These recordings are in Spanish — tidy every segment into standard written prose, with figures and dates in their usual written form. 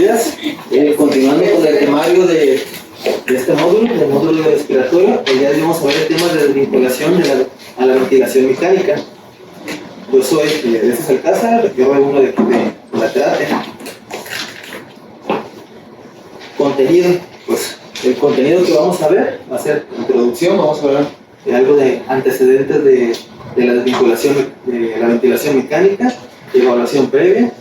días. Continuando con el temario de este módulo, el módulo respiratorio, el día de hoy vamos a ver el tema de desvinculación a la ventilación mecánica. Yo soy de César Alcázar, yo soy uno de la terapia. Contenido, pues el contenido que vamos a ver va a ser introducción, vamos a ver algo de antecedentes de la desvinculación de la ventilación mecánica, evaluación previa,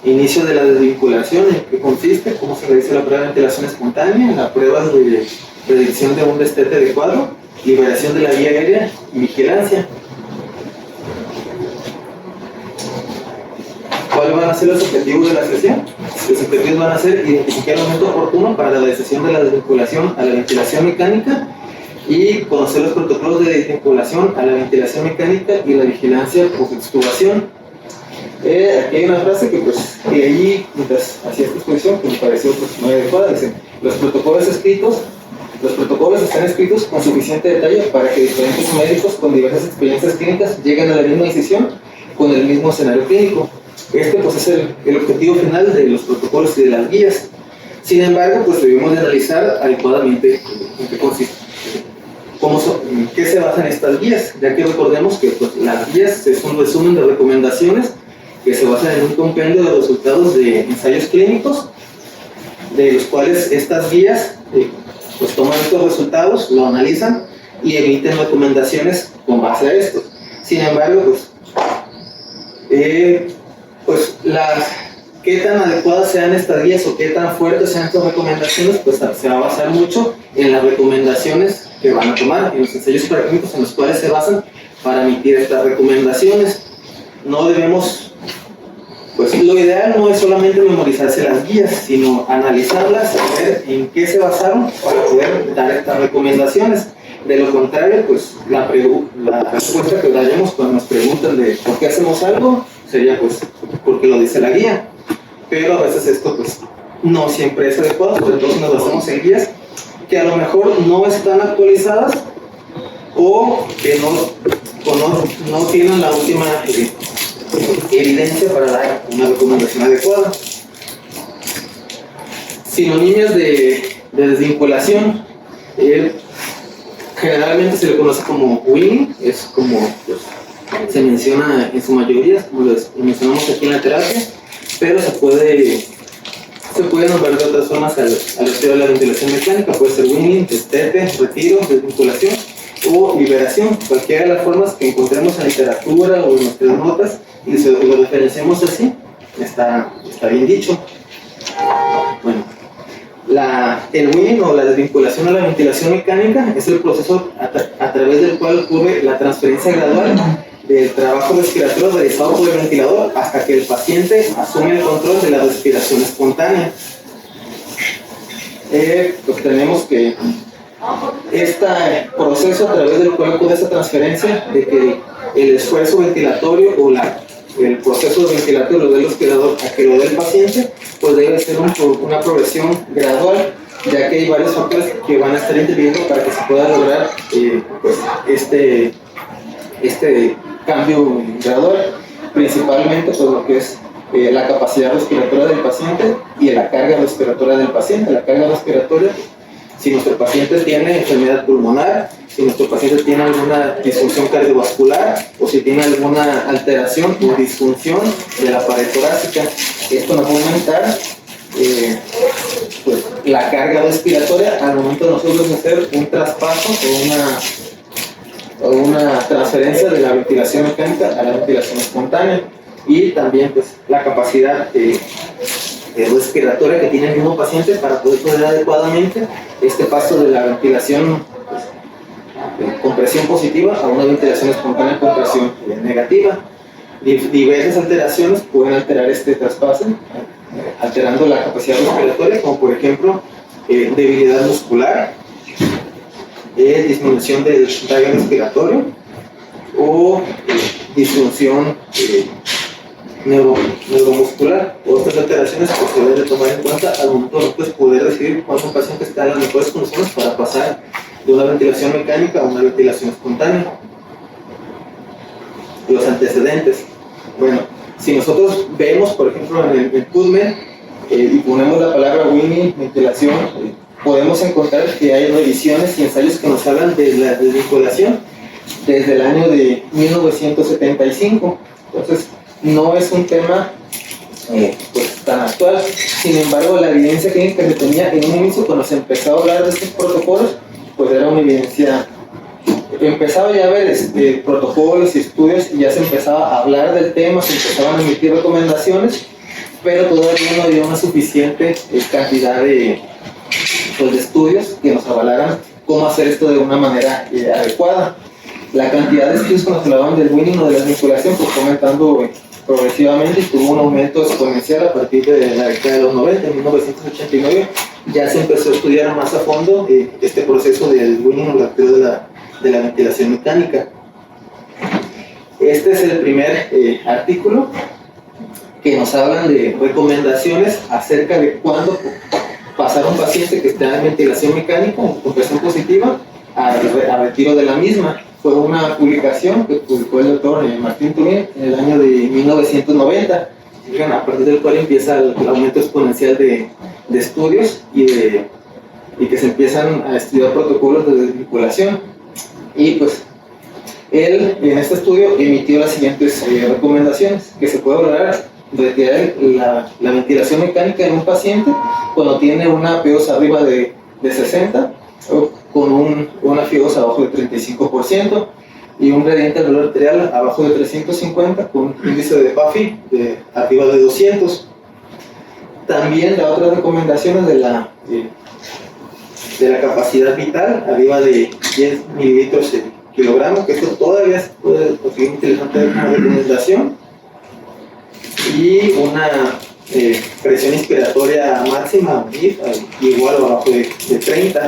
inicio de la desvinculación, en qué consiste, cómo se realiza la prueba de ventilación espontánea, la prueba de predicción de un destete adecuado, liberación de la vía aérea y vigilancia. ¿Cuáles van a ser los objetivos de la sesión? Los objetivos van a ser identificar el momento oportuno para la decisión de la desvinculación a la ventilación mecánica y conocer los protocolos de desvinculación a la ventilación mecánica y la vigilancia post-extubación. Aquí hay una frase que allí, mientras hacía esta exposición, que me pareció muy adecuada, dice: los protocolos están escritos con suficiente detalle para que diferentes médicos con diversas experiencias clínicas lleguen a la misma decisión con el mismo escenario clínico. Este es el objetivo final de los protocolos y de las guías. Sin embargo, debemos de analizar adecuadamente en qué consiste, en qué se basan estas guías, ya que recordemos que las guías es un resumen de recomendaciones que se basan en un compendio de resultados de ensayos clínicos, de los cuales estas guías toman estos resultados, lo analizan y emiten recomendaciones con base a estos. Sin embargo, qué tan adecuadas sean estas guías o qué tan fuertes sean estas recomendaciones, se va a basar mucho en las recomendaciones que van a tomar, en los ensayos clínicos en los cuales se basan para emitir estas recomendaciones. No debemos, lo ideal no es solamente memorizarse las guías, sino analizarlas, saber en qué se basaron para poder dar estas recomendaciones. De lo contrario, la respuesta que daremos cuando nos preguntan de por qué hacemos algo sería porque lo dice la guía. Pero a veces esto no siempre es adecuado, sobre todo si nos basamos en guías que a lo mejor no están actualizadas o que no tienen la última evidencia para dar una recomendación adecuada. Sinonimias de desvinculación. Generalmente se le conoce como weaning, es como se menciona en su mayoría, como lo mencionamos aquí en la terapia, pero se puede nombrar de otras formas al retiro de la ventilación mecánica. Puede ser weaning, destete, retiro, desvinculación o liberación, cualquiera de las formas que encontremos en literatura o en nuestras notas y si lo referenciamos así, está bien dicho. Bueno, el weaning o la desvinculación a la ventilación mecánica es el proceso a través del cual ocurre la transferencia gradual del trabajo respiratorio realizado por el ventilador hasta que el paciente asume el control de la respiración espontánea. Tenemos que este proceso a través del cual ocurre esa transferencia de que el esfuerzo ventilatorio o el proceso ventilatorio del respirador a que lo dé el paciente, debe ser una progresión gradual, ya que hay varios factores que van a estar interviniendo para que se pueda lograr este cambio gradual, principalmente lo que es la capacidad respiratoria del paciente y la carga respiratoria del paciente. La carga respiratoria, si nuestro paciente tiene enfermedad pulmonar, si nuestro paciente tiene alguna disfunción cardiovascular o si tiene alguna alteración o disfunción de la pared torácica, esto nos va a aumentar la carga respiratoria al momento de nosotros hacer un traspaso o una transferencia de la ventilación mecánica a la ventilación espontánea, y también la capacidad respiratoria que tiene el mismo paciente para poder tolerar adecuadamente este paso de la ventilación con presión positiva a una ventilación espontánea con presión negativa. Diversas alteraciones pueden alterar este traspaso, alterando la capacidad respiratoria, como por ejemplo debilidad muscular, disminución del rayo respiratorio o disfunción neuromuscular. Otras alteraciones que se deben de tomar en cuenta al momento de poder decidir cuándo un paciente está en las mejores condiciones para pasar de una ventilación mecánica a una ventilación espontánea. Los antecedentes. Bueno, si nosotros vemos, por ejemplo, en el PubMed, y ponemos la palabra Winning, ventilación, podemos encontrar que hay revisiones y ensayos que nos hablan de la desvinculación desde el año de 1975. Entonces, no es un tema pues, tan actual. Sin embargo, la evidencia clínica que se tenía en un inicio, cuando se empezó a hablar de estos protocolos, pues era una evidencia. Empezaba ya a haber protocolos y estudios, y ya se empezaba a hablar del tema, se empezaban a emitir recomendaciones, pero todavía no había una suficiente cantidad pues, de estudios que nos avalaran cómo hacer esto de una manera adecuada. La cantidad de estudios que nos hablaban del winning o de la vinculación pues, fue aumentando progresivamente y tuvo un aumento exponencial a partir de la década de los 90, en 1989. Ya se empezó a estudiar más a fondo este proceso del winning o la teoría de la ventilación mecánica. Este es el primer artículo que nos hablan de recomendaciones acerca de cuándo pasar a un paciente que está en ventilación mecánica con presión positiva a retiro de la misma. Fue una publicación que publicó el doctor Martín Turín en el año de 1990, a partir del cual empieza el aumento exponencial de estudios y que se empiezan a estudiar protocolos de desvinculación. Y pues él en este estudio emitió las siguientes recomendaciones: que se puede lograr retirar la ventilación mecánica en un paciente cuando tiene una PO2 arriba de 60 o con una FIO2 abajo de 35% y un gradiente del valor arterial abajo de 350 con un índice de PAFI de arriba de 200. También da otras recomendaciones de la capacidad vital arriba de 10 mililitros kilogramo, que esto todavía se puede conseguir interesante como recomendación, y una presión inspiratoria máxima igual o abajo de 30.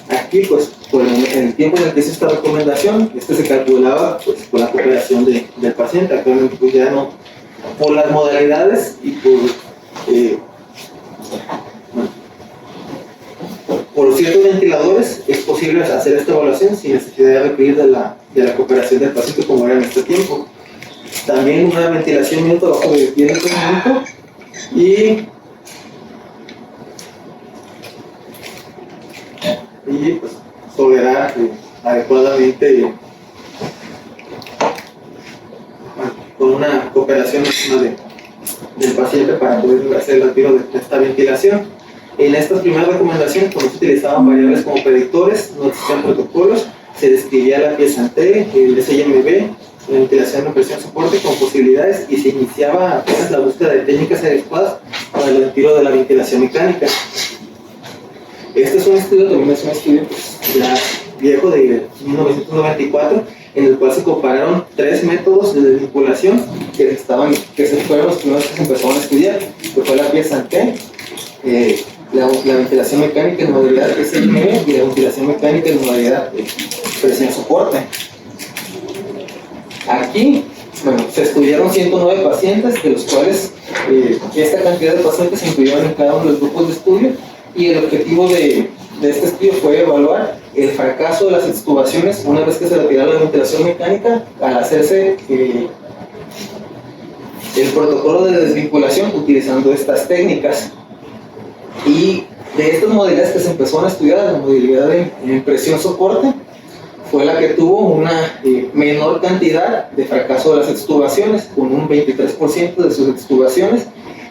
Aquí pues en el tiempo en el que hizo esta recomendación, se calculaba pues por la cooperación del paciente. Actualmente pues ya no, por las modalidades y por ciertos ventiladores es posible hacer esta evaluación sin necesidad de requerir de la cooperación del paciente como era en este tiempo. También una ventilación minuto abajo de 10 litros minuto y pues tolerar adecuadamente con una cooperación máxima del paciente para poder hacer el retiro de esta ventilación. En estas primeras recomendaciones, cuando se utilizaban variables como predictores, no existían protocolos, se describía la pieza T, el SIMB, la ventilación de presión soporte con posibilidades, y se iniciaba apenas la búsqueda de técnicas adecuadas para el retiro de la ventilación mecánica. Este es un estudio, también es un estudio pues, ya viejo de 1994, en el cual se compararon 3 métodos de desvinculación que fueron los primeros que se empezaron a estudiar, que fue la pieza T, la ventilación mecánica en modalidad SIMB y la ventilación mecánica en modalidad presión soporte. Aquí, bueno, se estudiaron 109 pacientes, de los cuales esta cantidad de pacientes se incluyeron en cada uno de los grupos de estudio, y el objetivo de este estudio fue evaluar el fracaso de las extubaciones una vez que se retirara la ventilación mecánica al hacerse el protocolo de desvinculación utilizando estas técnicas. Y de estas modalidades que se empezaron a estudiar, la modalidad de presión soporte fue la que tuvo una menor cantidad de fracaso de las extubaciones, con un 23% de sus extubaciones,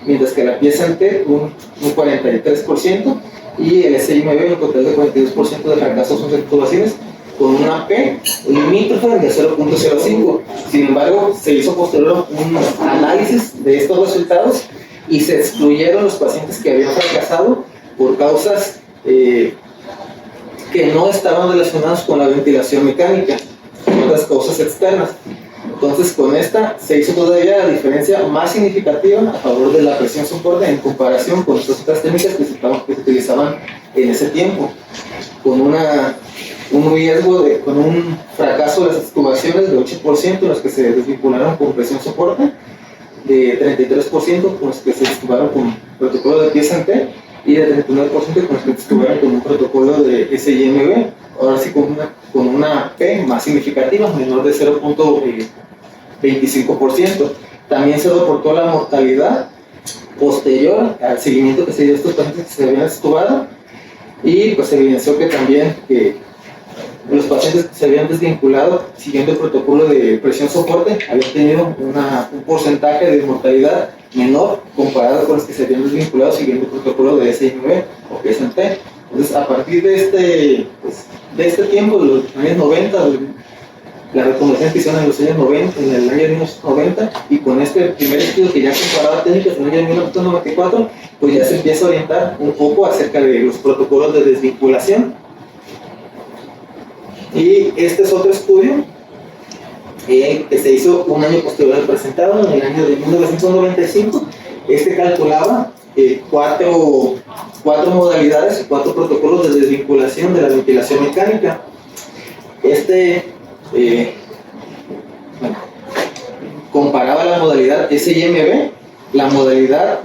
mientras que la pieza en T un 43%, y el SIMB un total de 42% de fracaso de sus extubaciones, con una P limítrofe de 0.05. Sin embargo, se hizo posterior un análisis de estos resultados y se excluyeron los pacientes que habían fracasado por causas que no estaban relacionadas con la ventilación mecánica, con otras causas externas. Entonces, con esta se hizo todavía la diferencia más significativa a favor de la presión soporte en comparación con estas otras técnicas que se utilizaban en ese tiempo, con un riesgo con un fracaso de las extubaciones de 8% en los que se desvincularon con presión soporte, de 33% con los que se extubaron con protocolo de pieza en T, y de 39% con los que estuvieron con un protocolo de SIMB, ahora sí con una P más significativa, menor de 0.25%. También se reportó la mortalidad posterior al seguimiento que se dio a estos pacientes que se habían extubado, y pues se evidenció que también los pacientes que se habían desvinculado siguiendo el protocolo de presión soporte habían tenido un porcentaje de mortalidad menor comparado con los que se habían desvinculado siguiendo el protocolo de SIMV o PSMT. Entonces, a partir de este tiempo, de los años 90, las recomendaciones que hicieron en los años 90, en el año 1990, y con este primer estudio que ya comparaba técnicas en el año 1994, pues ya se empieza a orientar un poco acerca de los protocolos de desvinculación. Y este es otro estudio que se hizo un año posterior al presentado, en el año de 1995. Este calculaba cuatro modalidades y 4 protocolos de desvinculación de la ventilación mecánica. Comparaba la modalidad SIMV, la modalidad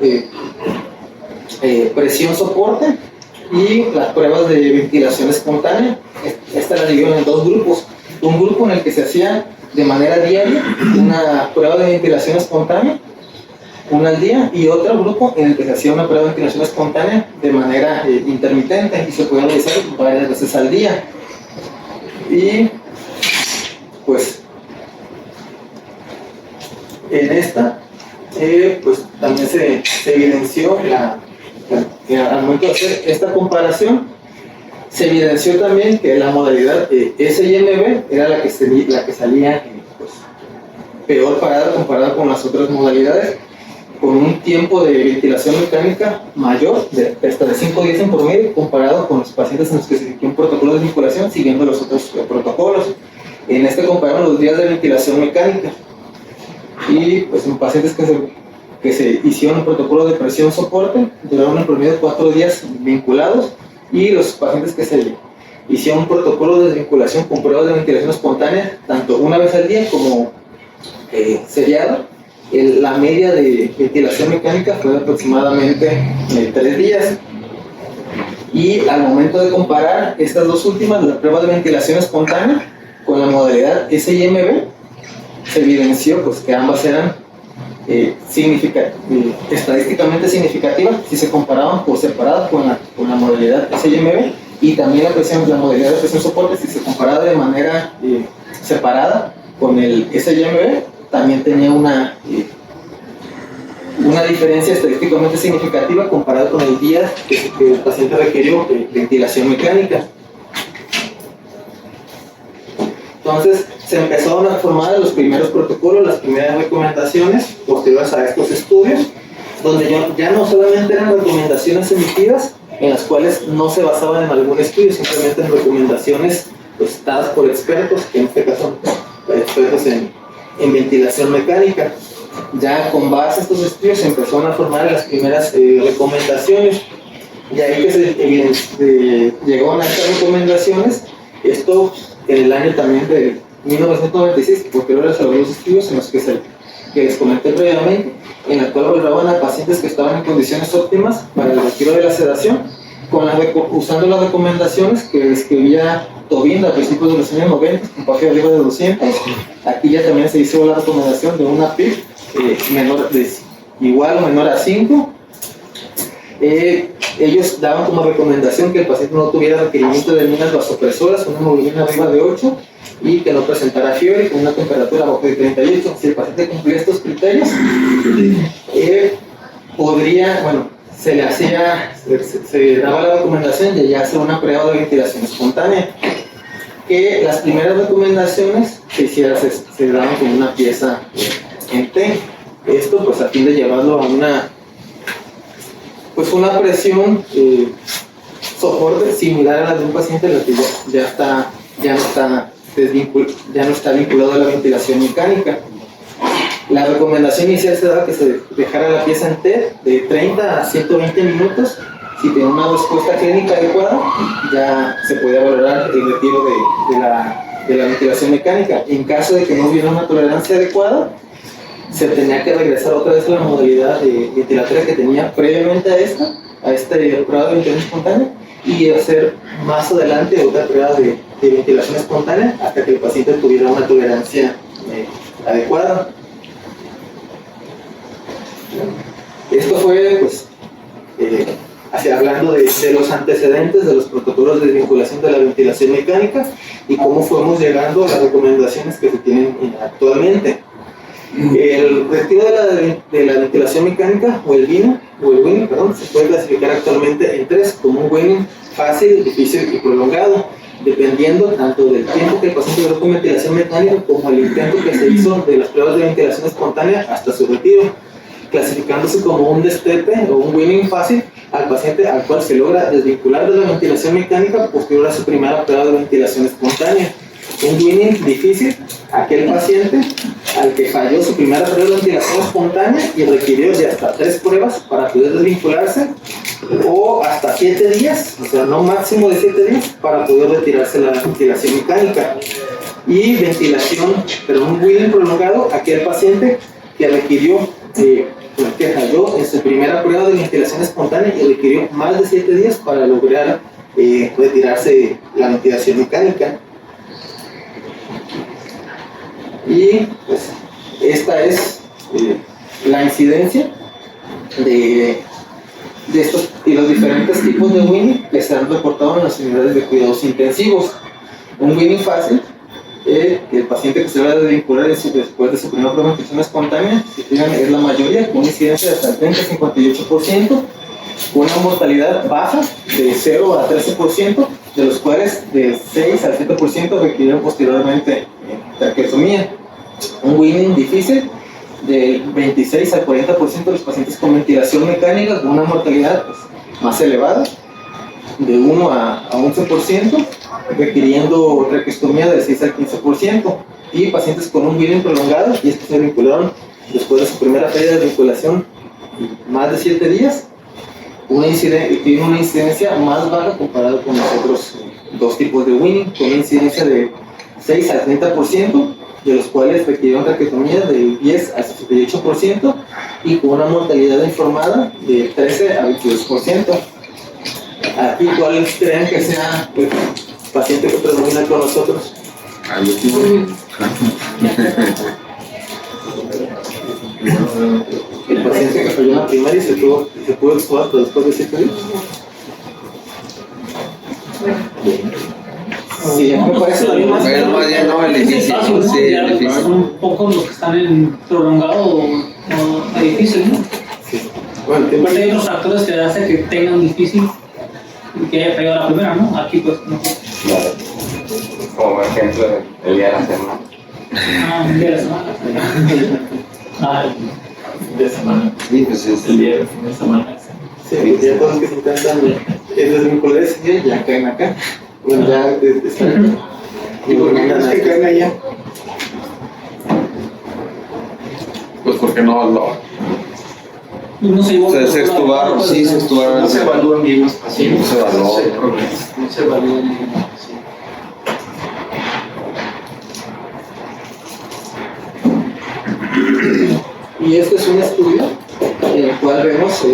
presión soporte y las pruebas de ventilación espontánea. Esta la dividieron en 2 grupos. Un grupo en el que se hacía de manera diaria una prueba de ventilación espontánea, una al día, y otro grupo en el que se hacía una prueba de ventilación espontánea de manera intermitente y se podía realizar varias veces al día. Y pues en esta pues también se evidenció al momento de hacer esta comparación, se evidenció también que la modalidad SIMV era la que salía pues, peor parada comparada con las otras modalidades, con un tiempo de ventilación mecánica mayor, hasta de 5 días en promedio, comparado con los pacientes en los que se siguió un protocolo de vinculación siguiendo los otros protocolos. En este compararon los días de ventilación mecánica, y pues en pacientes que se hicieron un protocolo de presión soporte duraron en promedio 4 días vinculados, y los pacientes que se hicieron un protocolo de desvinculación con pruebas de ventilación espontánea, tanto una vez al día como seriado, la media de ventilación mecánica fue de aproximadamente 3 días. Y al momento de comparar estas dos últimas, la prueba de ventilación espontánea con la modalidad SIMV, se evidenció pues, que ambas eran estadísticamente significativas si se comparaban por separado con la modalidad SIMV, y también la modalidad de presión soporte, si se comparaba de manera separada con el SIMV, también tenía una diferencia estadísticamente significativa comparado con el día que el paciente requirió ventilación mecánica. Entonces se empezaron a formar los primeros protocolos, las primeras recomendaciones posteriores a estos estudios, donde ya no solamente eran recomendaciones emitidas en las cuales no se basaban en algún estudio, simplemente en recomendaciones pues, dadas por expertos, que en este caso son expertos en ventilación mecánica. Ya con base a estos estudios se empezaron a formar las primeras recomendaciones, y ahí que se llegaron a estas recomendaciones. Esto en el año también de 1996, posteriores a los dos estudios en los que les comenté previamente, en la cual evaluaban a pacientes que estaban en condiciones óptimas para el retiro de la sedación, usando las recomendaciones que describía Tobin a principios de los años 90, con PAFI arriba de 200. Aquí ya también se hizo la recomendación de una PIB igual o menor a 5. Ellos daban como recomendación que el paciente no tuviera requerimiento de minas vasopresoras, una hemoglobina arriba de 8, y que no presentara fiebre con una temperatura abajo de 38. Si el paciente cumplía estos criterios, se daba la recomendación de ya hacer una prueba de ventilación espontánea, que las primeras recomendaciones se daban con una pieza en T. Esto pues a fin de llevarlo a una presión soporte similar a la de un paciente en la que ya no está vinculado a la ventilación mecánica. La recomendación inicial se daba que se dejara la pieza en T de 30 a 120 minutos. Si tenía una respuesta clínica adecuada, ya se podía valorar el retiro de la ventilación mecánica. En caso de que no hubiera una tolerancia adecuada, se tenía que regresar otra vez a la modalidad de ventilatoria que tenía previamente a esta prueba de ventilación espontánea, y hacer más adelante otra prueba de ventilación espontánea hasta que el paciente tuviera una tolerancia adecuada. Esto fue, pues, hablando de los antecedentes de los protocolos de desvinculación de la ventilación mecánica y cómo fuimos llegando a las recomendaciones que se tienen actualmente. El retiro de la ventilación mecánica o el winning, se puede clasificar actualmente en tres, como un winning fácil, difícil y prolongado, dependiendo tanto del tiempo que el paciente duró con ventilación mecánica como el intento que se hizo de las pruebas de ventilación espontánea hasta su retiro, clasificándose como un destete o un winning fácil al paciente al cual se logra desvincular de la ventilación mecánica posterior a su primera prueba de ventilación espontánea. Un winning difícil, aquel paciente al que falló su primera prueba de ventilación espontánea y requirió de hasta 3 pruebas para poder desvincularse, o hasta 7 días, o sea, no máximo de 7 días, para poder retirarse la ventilación mecánica. Y un winning prolongado, aquel paciente que requirió, que falló en su primera prueba de ventilación espontánea y requirió más de 7 días para lograr retirarse la ventilación mecánica. Y pues esta es la incidencia de estos y los diferentes tipos de winning que se han reportado en las unidades de cuidados intensivos. Un winning fácil, que el paciente que se va a desvincular después de su primera prueba de ventilación espontánea, es la mayoría, con una incidencia de hasta el 30-58%, con una mortalidad baja de 0 a 13%, de los cuales de 6 al 7% requirieron posteriormente traqueostomía. Un winning difícil, del 26 al 40% de los pacientes con ventilación mecánica, con una mortalidad pues, más elevada, de 1 a 11%, requiriendo traqueostomía del 6 al 15%, y pacientes con un winning prolongado, y estos se vincularon después de su primera fecha de vinculación más de 7 días, tiene una incidencia más baja comparado con los otros dos tipos de winning, con una incidencia de 6 al 30%, de los cuales requirieron traqueostomía del 10 al 68%, y con una mortalidad informada de 13 a 22%. Aquí, ¿cuál creen que sea el paciente que predomina con nosotros? El paciente que falló en la primaria y se pudo extubar después de 7 días. Sí, me parece también más. Bueno, más bien no, el difícil. Sí, el difícil. Un poco los que están en prolongado o difícil, ¿no? Sí. Bueno, Pues hay otros factores que hacen que tengan difícil y que haya fallado la primera, ¿no? Aquí, pues, no. Claro. Como por ejemplo, el día de la semana. Un día de la semana. de semana. Sí, pues es El día de semana. Sí, ya todos que se intentan desvincular ese día ya caen acá. Bueno, ya están acá. ¿Y por qué no es que caen allá? Pues porque no No se llevó. se estuvaron, sí, se estuvaron. No se evalúan bien los pacientes. No se evaluó. No se evalúan bien los pacientes. Y este es un estudio en el cual vemos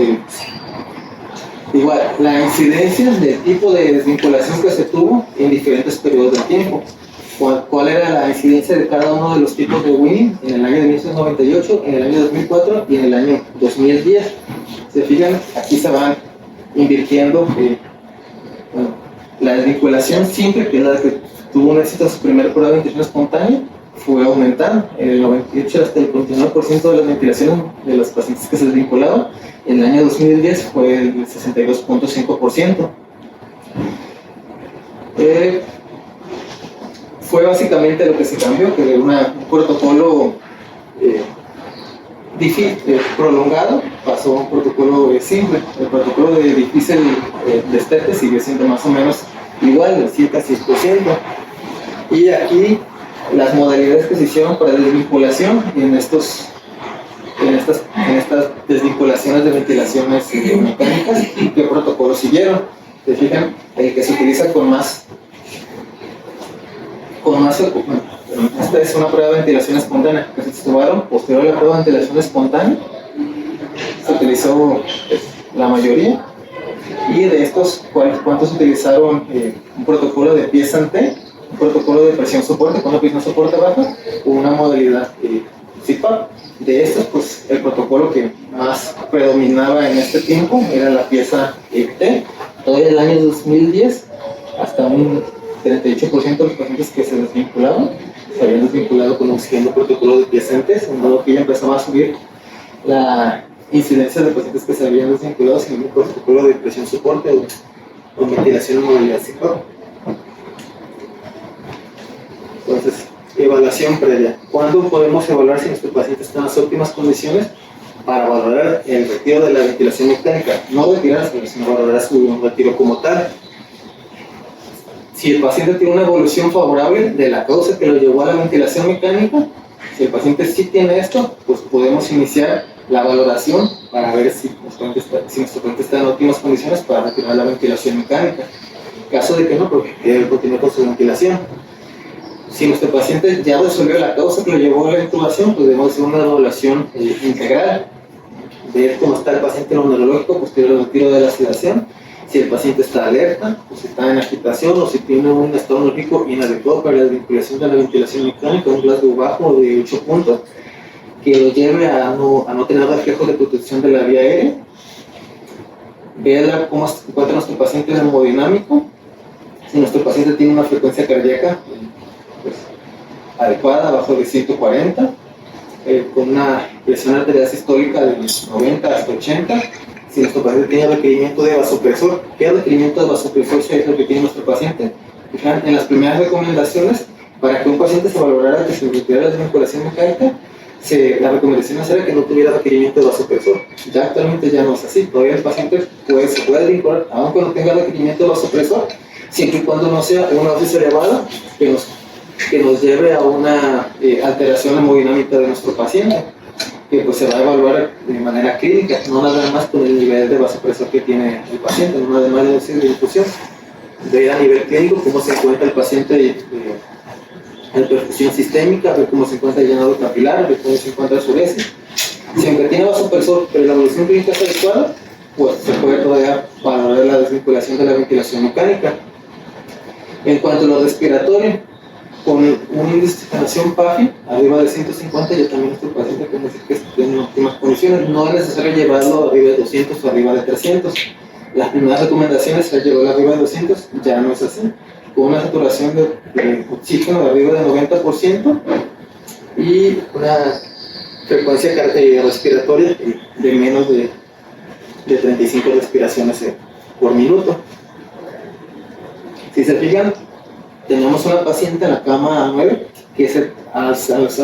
igual la incidencia del tipo de desvinculación que se tuvo en diferentes periodos de tiempo. ¿Cuál era la incidencia de cada uno de los tipos de winning en el año de 1998, en el año 2004 y en el año 2010? Se fijan, aquí se van invirtiendo la desvinculación simple, que es la que tuvo un éxito en su primera prueba de ventilación espontánea, fue aumentando en el 98 hasta el 29% de las ventilaciones de los pacientes que se desvinculaban. En el año 2010 fue el 62.5%. Fue básicamente lo que se cambió, que de un protocolo prolongado pasó a un protocolo simple. El protocolo de difícil destete sigue siendo más o menos igual, del circa 6%. Y aquí las modalidades que se hicieron para desvinculación en estas desvinculaciones de ventilaciones mecánicas y qué protocolos siguieron. Se fijan, el que se utiliza con más esta es una prueba de ventilación espontánea que se estudiaron posterior a la prueba de ventilación espontánea. Se utilizó la mayoría, y de estos, ¿cuántos utilizaron un protocolo de PSANT, un protocolo de presión soporte con una presión soporte baja, o una modalidad CPAP? De estos, pues el protocolo que más predominaba en este tiempo era la pieza ECT. Todavía en el año 2010, hasta un 38% de los pacientes que se desvinculaban se habían desvinculado con un siguiente protocolo de pieza ECT, en modo que ya empezaba a subir la incidencia de pacientes que se habían desvinculado sin un protocolo de presión soporte o ventilación y movilidad psicótica. Entonces, evaluación previa. ¿Cuándo podemos evaluar si nuestro paciente está en las óptimas condiciones para valorar el retiro de la ventilación mecánica? No retirarse, sino valorar su retiro como tal. Si el paciente tiene una evolución favorable de la causa que lo llevó a la ventilación mecánica, si el paciente sí tiene esto, pues podemos iniciar la valoración para ver si nuestro paciente está en óptimas condiciones para retirar la ventilación mecánica. En caso de que no, pues debe continuar con su ventilación. Si nuestro paciente ya resolvió la causa que lo llevó a la intubación, pues debemos hacer una evaluación integral, ver cómo está el paciente en lo neurológico posterior al retiro de la sedación, si el paciente está alerta, o si está en agitación, o si tiene un estado neurológico inadecuado para la desvinculación de la ventilación mecánica, un Glasgow bajo de 8 puntos, que lo lleve a no tener reflejos de protección de la vía aérea, ver cómo se encuentra nuestro paciente en el hemodinámico, si nuestro paciente tiene una frecuencia cardíaca pues, adecuada, abajo de 140, con una presión arterial sistólica de 90 hasta 80, si nuestro paciente tiene requerimiento de vasopresor. ¿Qué requerimiento de vasopresor es lo que tiene nuestro paciente? Fijan, en las primeras recomendaciones, para que un paciente se valorara que se retirara la desvinculación mecánica, la recomendación era que no tuviera requerimiento de vasopresor. Ya actualmente ya no es así. Todavía el paciente se puede vincular, aunque no tenga requerimiento de vasopresor, siempre y cuando no sea una dosis elevada que nos lleve a una alteración hemodinámica de nuestro paciente, que pues se va a evaluar de manera clínica, no nada más con el nivel de vasopresor que tiene el paciente, no nada más de dosis de infusión. Ver a nivel clínico cómo se encuentra el paciente en perfusión sistémica, ver cómo se encuentra el llenado capilar, ver cómo se encuentra su uresis. Si aunque tiene vasopresor, pero la evolución clínica es adecuada, pues se puede todavía valorar la desvinculación de la ventilación mecánica. En cuanto a lo respiratorio, con un índice de oxigenación PAFI arriba de 150, ya también nuestro paciente puede decir que esté en óptimas condiciones. No es necesario llevarlo arriba de 200 o arriba de 300. Las primeras recomendaciones es llevarlo arriba de 200, ya no es así. Con una saturación de oxígeno de arriba del 90% y una frecuencia respiratoria de menos de 35 respiraciones por minuto. Si se fijan, tenemos una paciente en la cama 9 que a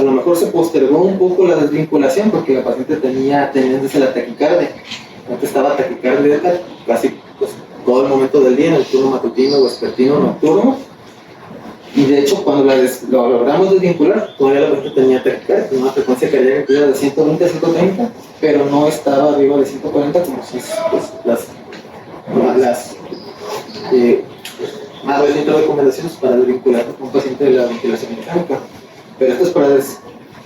lo mejor se postergó un poco la desvinculación porque la paciente tenía tendencia a la taquicardia. Antes estaba taquicardia casi pues, todo el momento del día, en el turno matutino, vespertino, nocturno. Y de hecho, cuando lo logramos desvincular, todavía la paciente tenía taquicardia, tenía una frecuencia cardíaca que era de 120 a 130, pero no estaba arriba de 140 como si pues, las más recientes recomendaciones para desvincular con un paciente de la ventilación mecánica. Pero esto es para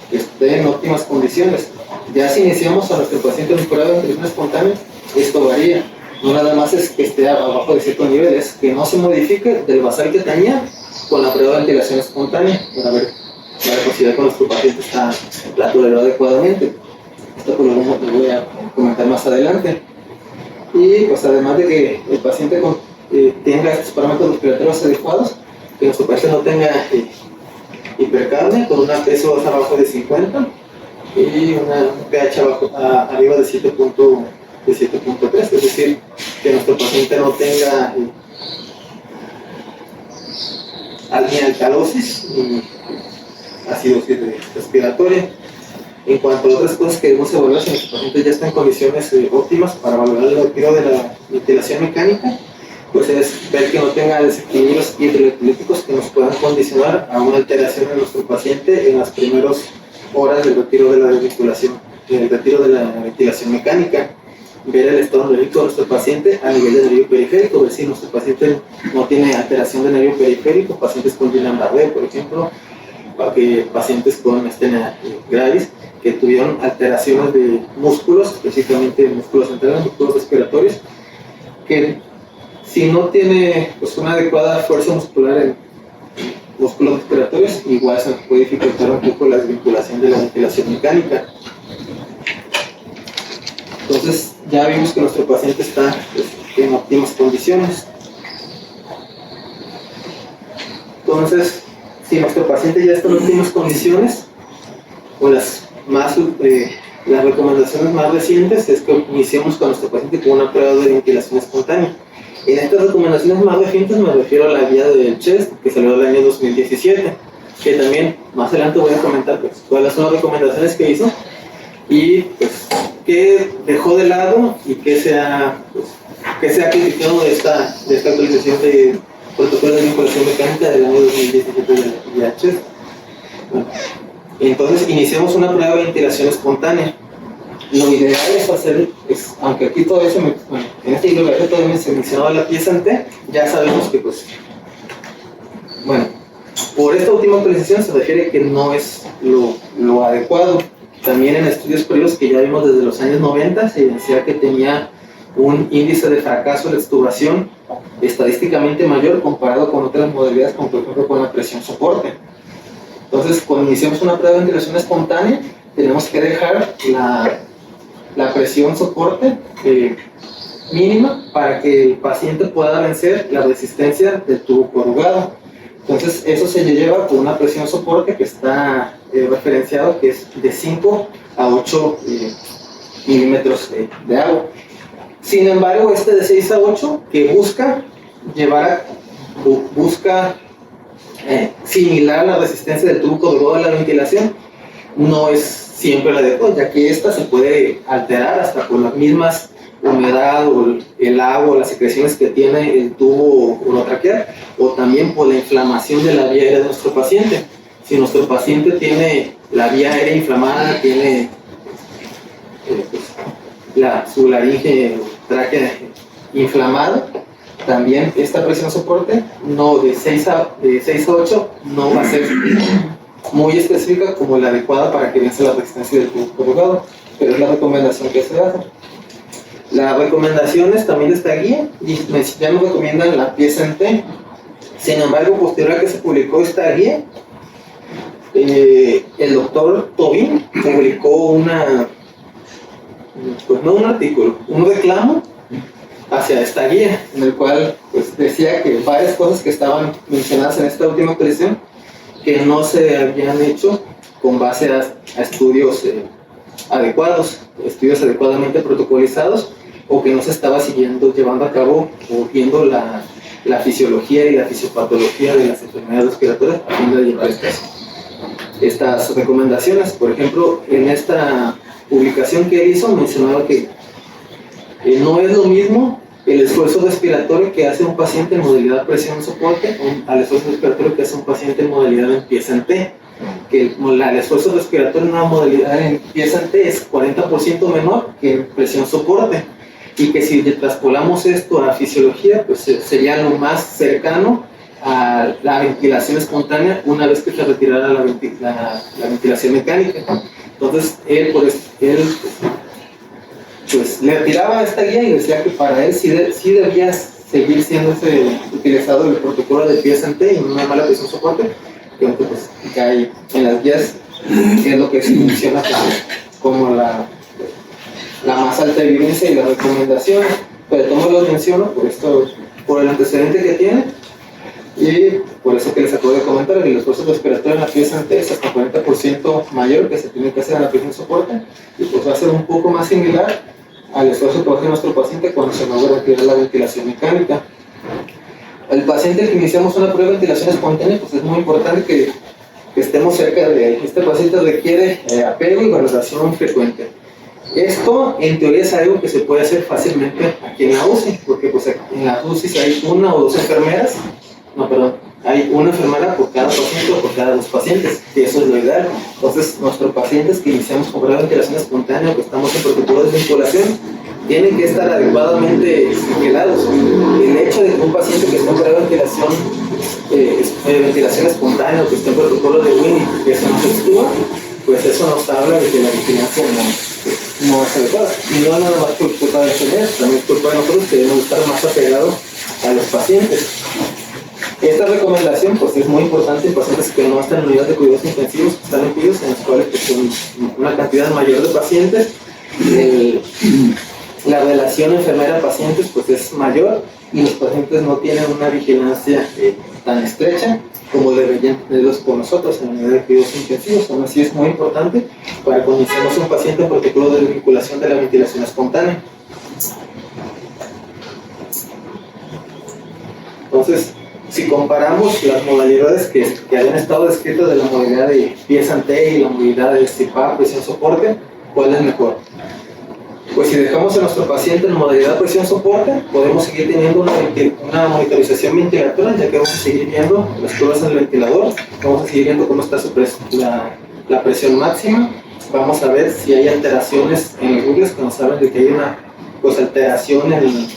que esté en óptimas condiciones. Ya si iniciamos a nuestro paciente vinculado a ventilación espontánea, esto varía. No nada más es que esté abajo de cierto nivel, es que no se modifique del basal que tenía con la prueba de ventilación espontánea para ver la posibilidad que nuestro paciente la toleró adecuadamente. Esto pues lo voy a comentar más adelante. Y pues además de que el paciente tenga estos parámetros respiratorios adecuados, que nuestro paciente no tenga hipercapnia con un peso abajo de 50 y un pH arriba de 7.3, es decir, que nuestro paciente no tenga ni alcalosis ni acidosis respiratoria. En cuanto a otras cosas que debemos evaluar, si nuestro paciente ya está en condiciones óptimas para valorar el retiro de la ventilación mecánica, pues es ver que no tenga desequilibrios hidroelectrolíticos que nos puedan condicionar a una alteración en nuestro paciente en las primeras horas del retiro de la desvinculación, el retiro de la ventilación mecánica. Ver el estado neurológico de nuestro paciente a nivel de nervio periférico, ver si nuestro paciente no tiene alteración de nervio periférico, pacientes con Guillain-Barré, por ejemplo, pacientes con estenia gravis, que tuvieron alteraciones de músculos, específicamente músculos centrales, músculos respiratorios, que si no tiene pues, una adecuada fuerza muscular en músculos respiratorios, igual se puede dificultar un poco la desvinculación de la ventilación mecánica. Entonces ya vimos que nuestro paciente está pues, en óptimas condiciones. Entonces, si nuestro paciente ya está en óptimas condiciones, pues las recomendaciones más recientes es que iniciemos con nuestro paciente con una prueba de ventilación espontánea. En estas recomendaciones más recientes me refiero a la guía del CHEST, que salió del año 2017, que también más adelante voy a comentar pues, cuáles son las recomendaciones que hizo y pues qué dejó de lado y qué se ha criticado de esta actualización de protocolo de vinculación mecánica del año 2017 de la guía CHEST. Bueno, entonces iniciamos una prueba de ventilación espontánea. Lo ideal es hacer, aunque aquí todavía en este libro todavía se mencionaba la pieza en T, ya sabemos que pues, bueno, por esta última actualización se refiere que no es lo adecuado. También en estudios previos que ya vimos desde los años 90 se evidencia que tenía un índice de fracaso de la extubación estadísticamente mayor comparado con otras modalidades como por ejemplo con la presión soporte. Entonces cuando iniciamos una prueba de ventilación espontánea tenemos que dejar la presión soporte mínima para que el paciente pueda vencer la resistencia del tubo corrugado. Entonces eso se lleva con una presión soporte que está referenciado que es de 5 a 8 milímetros de agua. Sin embargo, este de 6 a 8 que busca similar la resistencia del tubo corrugado a la ventilación, no es siempre la adecuada, ya que esta se puede alterar hasta por las mismas humedad o el agua o las secreciones que tiene el tubo urotraqueal o también por la inflamación de la vía aérea de nuestro paciente. Si nuestro paciente tiene la vía aérea inflamada, tiene su laringe o tráquea inflamada, también esta presión soporte de 6 a 8 no va a ser muy específica como la adecuada para que vence la resistencia del tubo corrugado, pero es la recomendación que se hace. Las recomendaciones también de esta guía ya nos recomiendan la pieza en T. Sin embargo, posterior a que se publicó esta guía, el doctor Tobin publicó un artículo, un reclamo hacia esta guía, en el cual pues, decía que varias cosas que estaban mencionadas en esta última actualización que no se habían hecho con base a estudios adecuados, estudios adecuadamente protocolizados, o que no se estaba llevando a cabo o viendo la fisiología y la fisiopatología de las enfermedades respiratorias a fin de llevar estas recomendaciones. Por ejemplo, en esta publicación que él hizo mencionaba que no es lo mismo el esfuerzo respiratorio que hace un paciente en modalidad presión soporte al esfuerzo respiratorio que hace un paciente en modalidad en pieza en T. Que el esfuerzo respiratorio en una modalidad en pieza en T es 40% menor que en presión soporte, y que si traspolamos esto a fisiología, pues sería lo más cercano a la ventilación espontánea una vez que se retirara la ventilación mecánica. Entonces él pues le retiraba esta guía y decía que para él sí debía seguir siendo utilizado el protocolo de pieza en T y una mala presión soporte, que pues ya hay en las guías es lo que se menciona como la más alta evidencia y la recomendación, pero todos los menciono por el antecedente que tiene y por eso que les acabo de comentar. El esfuerzo respiratorio en la pieza en T es hasta 40% mayor que se tiene que hacer en la presión soporte, y pues va a ser un poco más similar al esfuerzo que va a hacer nuestro paciente cuando se logra retirar la ventilación mecánica. El paciente que iniciamos una prueba de ventilación espontánea, pues es muy importante que estemos cerca de él. Este paciente requiere apego y valoración frecuente. Esto en teoría es algo que se puede hacer fácilmente aquí en la UCI, porque pues en la UCI hay una o dos enfermeras, hay una enfermera por cada paciente o por cada dos pacientes, y eso es lo ideal. Entonces nuestros pacientes que iniciamos con prueba de ventilación espontánea o que estamos en protocolo de vinculación tienen que estar adecuadamente vigilados. El hecho de que un paciente que está en prueba de ventilación espontánea o que esté en protocolo de Winnie, que eso no se extúa, pues eso nos habla de que la vigilancia no es adecuada. Y no nada más por culpa de enfermeras, también es culpa de nosotros que debemos estar más apegados a los pacientes. Esta recomendación pues es muy importante en pacientes que no están en unidades de cuidados intensivos, que están en pisos en los cuales pues, son una cantidad mayor de pacientes la relación enfermera-pacientes pues es mayor y los pacientes no tienen una vigilancia tan estrecha como deberían tenerlos con nosotros en la unidad de cuidados intensivos. Aún así es muy importante para cuando iniciamos un paciente en protocolo de vinculación de la ventilación espontánea. Entonces, si comparamos las modalidades que habían estado descritas de la modalidad de pieza T y la modalidad de CPAP, presión soporte, ¿cuál es mejor? Pues si dejamos a nuestro paciente en modalidad presión soporte, podemos seguir teniendo una monitorización ventilatoria, ya que vamos a seguir viendo las curvas en el ventilador, vamos a seguir viendo cómo está la presión máxima, vamos a ver si hay alteraciones en los bucles que nos hablan de que hay una alteración en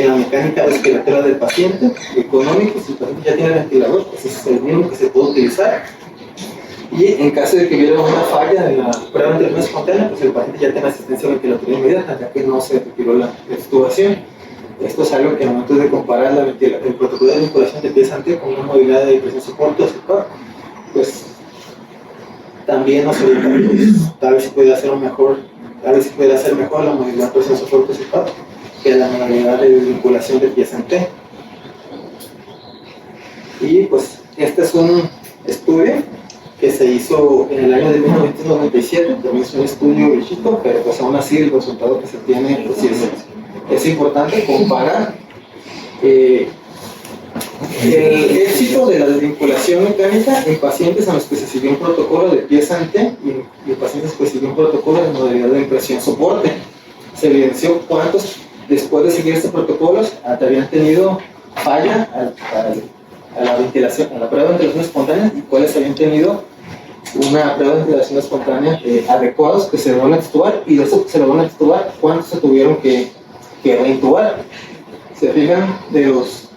la mecánica respiratoria del paciente, económico. Si el paciente ya tiene ventilador, pues ese es el mismo que se puede utilizar. Y en caso de que hubiera una falla en la prueba de ventilación espontánea, pues el paciente ya tiene asistencia ventilatoria inmediata, ya que no se retiró la extubación. Esto es algo que al momento de comparar el protocolo de vinculación de pieza T con una modalidad de presión soporte o CPAP, pues también nos orienta, tal vez se puede hacer mejor la modalidad de presión soporte o CPAP que la modalidad de vinculación de pieza T. Y pues este es un estudio que se hizo en el año de 1997, también es un estudio viejito, pero pues aún así el resultado que se tiene pues, es importante comparar el éxito de la desvinculación mecánica en pacientes a los que se siguió un protocolo de pieza T y en pacientes que se siguió un protocolo de modalidad de presión soporte. Se evidenció cuántos después de seguir estos protocolos habían tenido falla a la ventilación, a la prueba de ventilación espontánea y cuáles habían tenido una prueba de ventilación espontánea adecuados que se van a extubar y de eso que se lo van a extubar, cuántos se tuvieron que reintubar. Se fijan, de los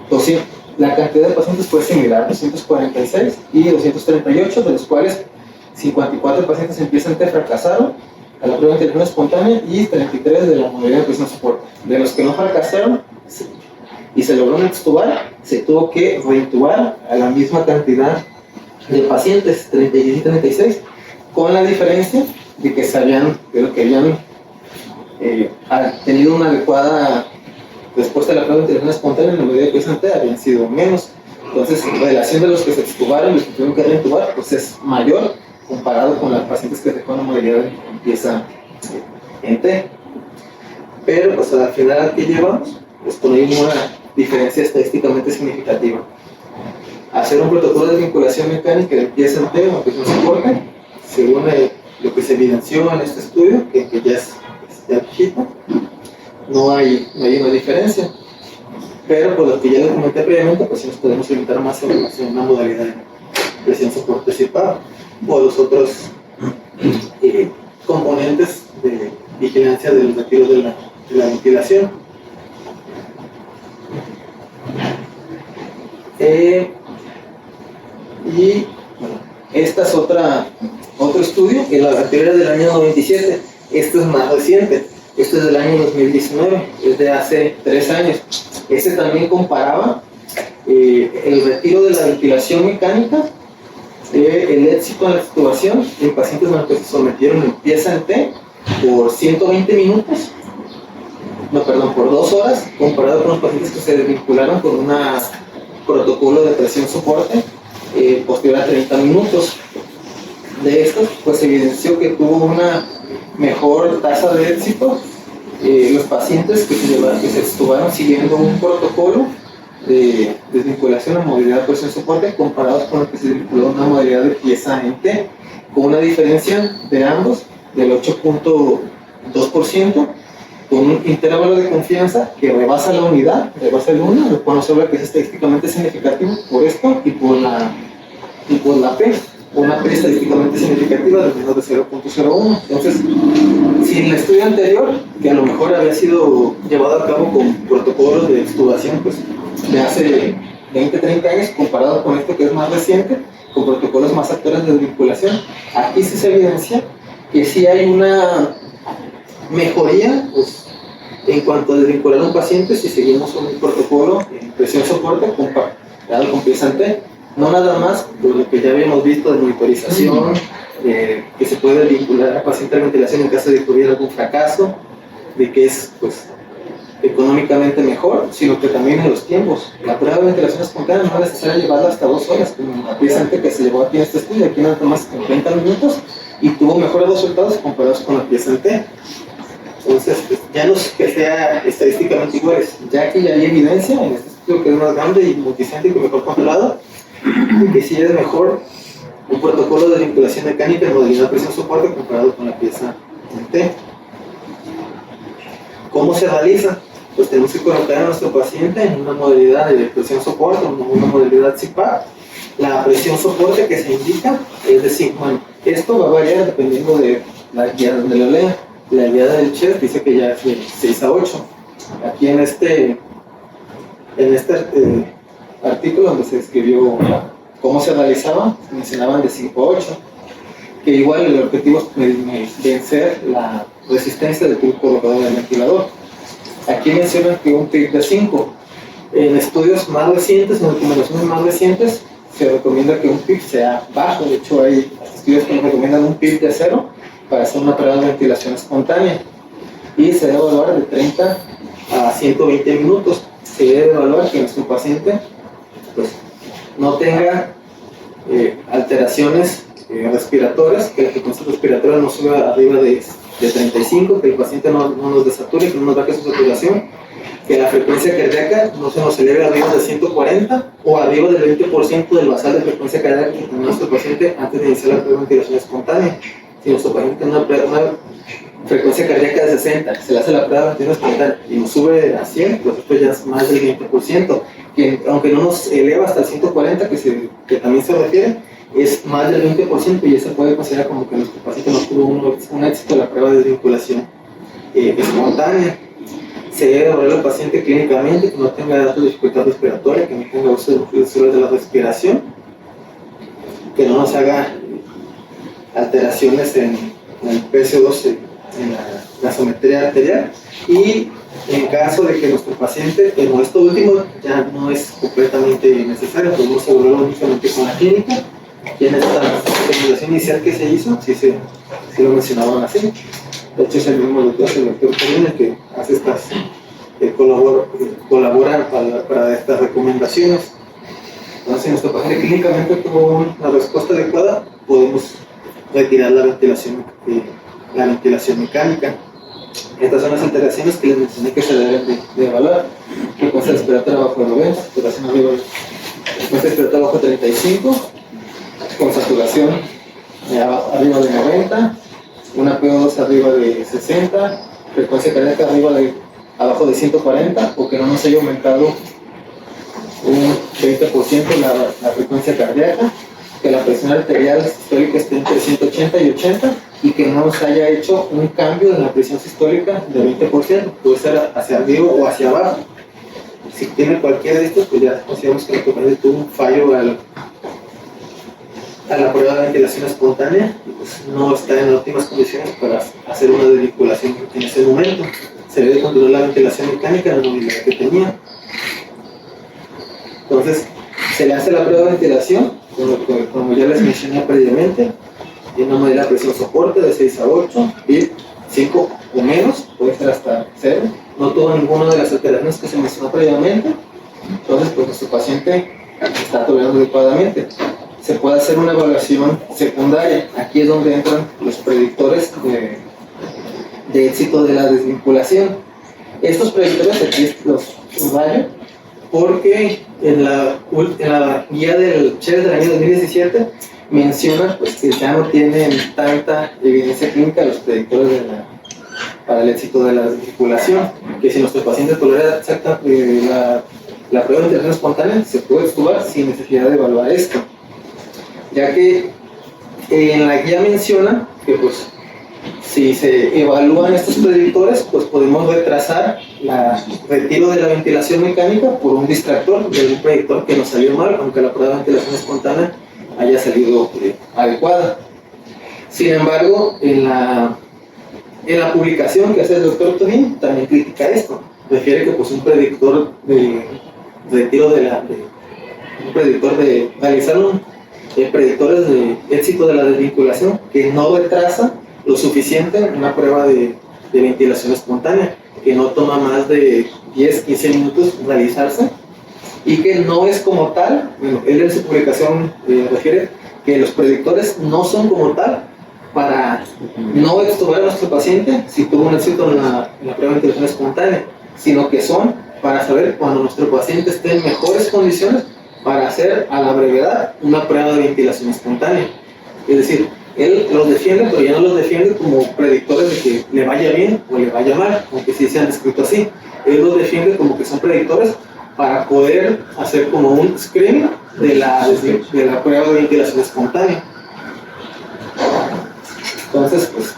200, la cantidad de pacientes fue similar, 246 y 238, de los cuales 54 pacientes empiezan a fracasaron a la prueba de ventilación espontánea y 33 de la modalidad de presión soporte. De los que no fracasaron y se logró extubar, se tuvo que reintubar a la misma cantidad de pacientes, 36 y 36, con la diferencia de que habían tenido una adecuada respuesta a la prueba de ventilación espontánea en la modalidad de presión T habían sido menos. Entonces, la relación de los que se extubaron y los que tuvieron que reintubar pues es mayor comparado con los pacientes que dejó la modalidad de pieza en T. Pero pues al final al que llevamos, pues con ahí una diferencia estadísticamente significativa. Hacer un protocolo de vinculación mecánica de pieza en T o presión soporte, según lo que se evidenció en este estudio, que ya es viejito, no hay una diferencia. Pero por lo que ya les comenté previamente, pues sí nos podemos orientar más en una modalidad de presión soporte CPAP o los otros componentes de vigilancia de los retiros de la ventilación. Y bueno, esta es otro estudio que la anterior del año 97. Este es más reciente, este es del año 2019, es de hace 3 años. Este también comparaba el retiro de la ventilación mecánica, el éxito en la extubación en pacientes a los que se sometieron en pieza en T por 120 minutos, por 2 horas, comparado con los pacientes que se desvincularon con un protocolo de presión soporte posterior a 30 minutos. De estos, pues se evidenció que tuvo una mejor tasa de éxito los pacientes que se extubaron siguiendo un protocolo de desvinculación a modalidad de presión soporte comparados con los que se desvinculó a una modalidad de pieza en T, con una diferencia de ambos del 8.2%, con un intervalo de confianza que rebasa la unidad, rebasa el 1, lo cual nos habla que es estadísticamente significativo por esto y por la P, una P estadísticamente significativa de menos de 0.01. Entonces, si en el estudio anterior, que a lo mejor había sido llevado a cabo con protocolos de extubación pues, de hace 20-30 años, comparado con este que es más reciente, con protocolos más actuales de desvinculación, aquí sí se evidencia que sí hay una mejoría pues, en cuanto a desvincular a un paciente si seguimos un protocolo en presión soporte comparado con pieza en T. No nada más por lo que ya habíamos visto de monitorización, que se puede vincular al paciente a la ventilación en caso de que hubiera algún fracaso, de que es pues económicamente mejor, sino que también en los tiempos. La prueba de ventilación espontánea no es necesario llevarla hasta 2 horas, como la pieza que se llevó aquí en este estudio, aquí nada más en 30 minutos, y tuvo mejores resultados comparados con la pieza T. Entonces, pues, ya no es que sea estadísticamente iguales, ya que ya hay evidencia en este estudio que es más grande y multicéntrico y mejor controlado, que sí es mejor un protocolo de vinculación mecánica en modalidad presión-soporte comparado con la pieza T. ¿Cómo se realiza? Pues tenemos que colocar a nuestro paciente en una modalidad de presión-soporte, una modalidad CPAP. La presión-soporte que se indica es decir, bueno, esto va a variar dependiendo de la guía donde lo lea. La guía del CHES dice que ya es de 6 a 8. Aquí en este artículo donde se escribió cómo se realizaba, mencionaban de 5 a 8, que igual el objetivo es vencer la resistencia del tubo colocador del ventilador. Aquí mencionan que un PIB de 5. En estudios más recientes, en recomendaciones más recientes, se recomienda que un PIB sea bajo. De hecho, hay estudios que nos recomiendan un PIB de 0 para hacer una prueba de ventilación espontánea. Y se debe evaluar de 30 a 120 minutos. Se debe evaluar que nuestro paciente pues, no tenga alteraciones respiratorias, que la frecuencia respiratoria no suba arriba de 35, que el paciente no nos desature, que no nos baje su saturación, que la frecuencia cardíaca no se nos eleve arriba de 140 o arriba del 20% del basal de frecuencia cardíaca que tiene nuestro paciente antes de iniciar la prueba de ventilación espontánea. Si nuestro paciente tiene una frecuencia cardíaca de 60, se le hace la prueba de ventilación espontánea y nos sube a 100, pues esto ya es más del 20%, que aunque no nos eleva hasta el 140, que también se refiere, es más del 20% y eso puede considerar como que nuestro paciente no tuvo un éxito en la prueba de vinculación espontánea. Se debe evaluar al paciente clínicamente, que no tenga datos de dificultad respiratoria, que no tenga uso de fluidos de la respiración, que no nos haga alteraciones en el PCO2, en la gasometría arterial, y en caso de que nuestro paciente, en esto último ya no es completamente necesario, podemos evaluarlo únicamente con la clínica. Y en esta recomendación inicial que se hizo, sí lo mencionaban así. De hecho, es el mismo doctor, el doctor Corina, que hace estas, colabora para estas recomendaciones. Entonces, si nuestro paciente clínicamente tuvo una respuesta adecuada, podemos retirar la ventilación mecánica. Estas son las alteraciones que les mencioné que se deben de evaluar. Frecuencia respiratoria bajo de 90, saturación arriba de, frecuencia respiratoria bajo de 35, con saturación arriba de 90, una PO2 arriba de 60, frecuencia cardíaca abajo de 140, o que no nos haya aumentado un 20% la frecuencia cardíaca, que la presión arterial sistólica esté entre 180 y 80, y que no nos haya hecho un cambio en la presión sistólica de 20%, puede ser hacia arriba o hacia abajo. Si tiene cualquiera de estos, pues ya consideramos que el paciente tuvo un fallo a la prueba de ventilación espontánea, pues no está en óptimas condiciones para hacer una desvinculación en ese momento. Se debe controlar la ventilación mecánica en la movilidad que tenía. Entonces, se le hace la prueba de ventilación, como ya les mencioné previamente, en una modalidad de presión soporte de 6 a 8, y 5 o menos, puede ser hasta 0. No tuvo ninguna de las alteraciones que se mencionó previamente, entonces pues nuestro paciente está tolerando adecuadamente. Se puede hacer una evaluación secundaria. Aquí es donde entran los predictores de éxito de la desvinculación. Estos predictores aquí los subrayo porque en la guía del CHES del año 2017 menciona pues, que ya no tienen tanta evidencia clínica los predictores para el éxito de la desvinculación, que si nuestro paciente tolera la prueba de ventilación espontánea, se puede extubar sin necesidad de evaluar esto, ya que en la guía menciona que pues si se evalúan estos predictores, pues podemos retrasar el retiro de la ventilación mecánica por un distractor de un predictor que nos salió mal, aunque la prueba de ventilación espontánea haya salido adecuada. Sin embargo, en la publicación que hace el doctor Tonín también critica esto. Refiere que pues un predictor de retiro un predictor de realizar predictores de éxito de la desvinculación que no retrasa lo suficiente una prueba de ventilación espontánea, que no toma más de 10-15 minutos realizarse y que no es como tal. Bueno, él en su publicación refiere que los predictores no son como tal para no extubar a nuestro paciente si tuvo un éxito en la prueba de ventilación espontánea, sino que son para saber cuando nuestro paciente esté en mejores condiciones para hacer a la brevedad una prueba de ventilación espontánea. Es decir, él los defiende, pero ya no los defiende como predictores de que le vaya bien o le vaya mal, aunque sí se han descrito así. Él los defiende como que son predictores para poder hacer como un screening de la prueba de ventilación espontánea. Entonces, pues,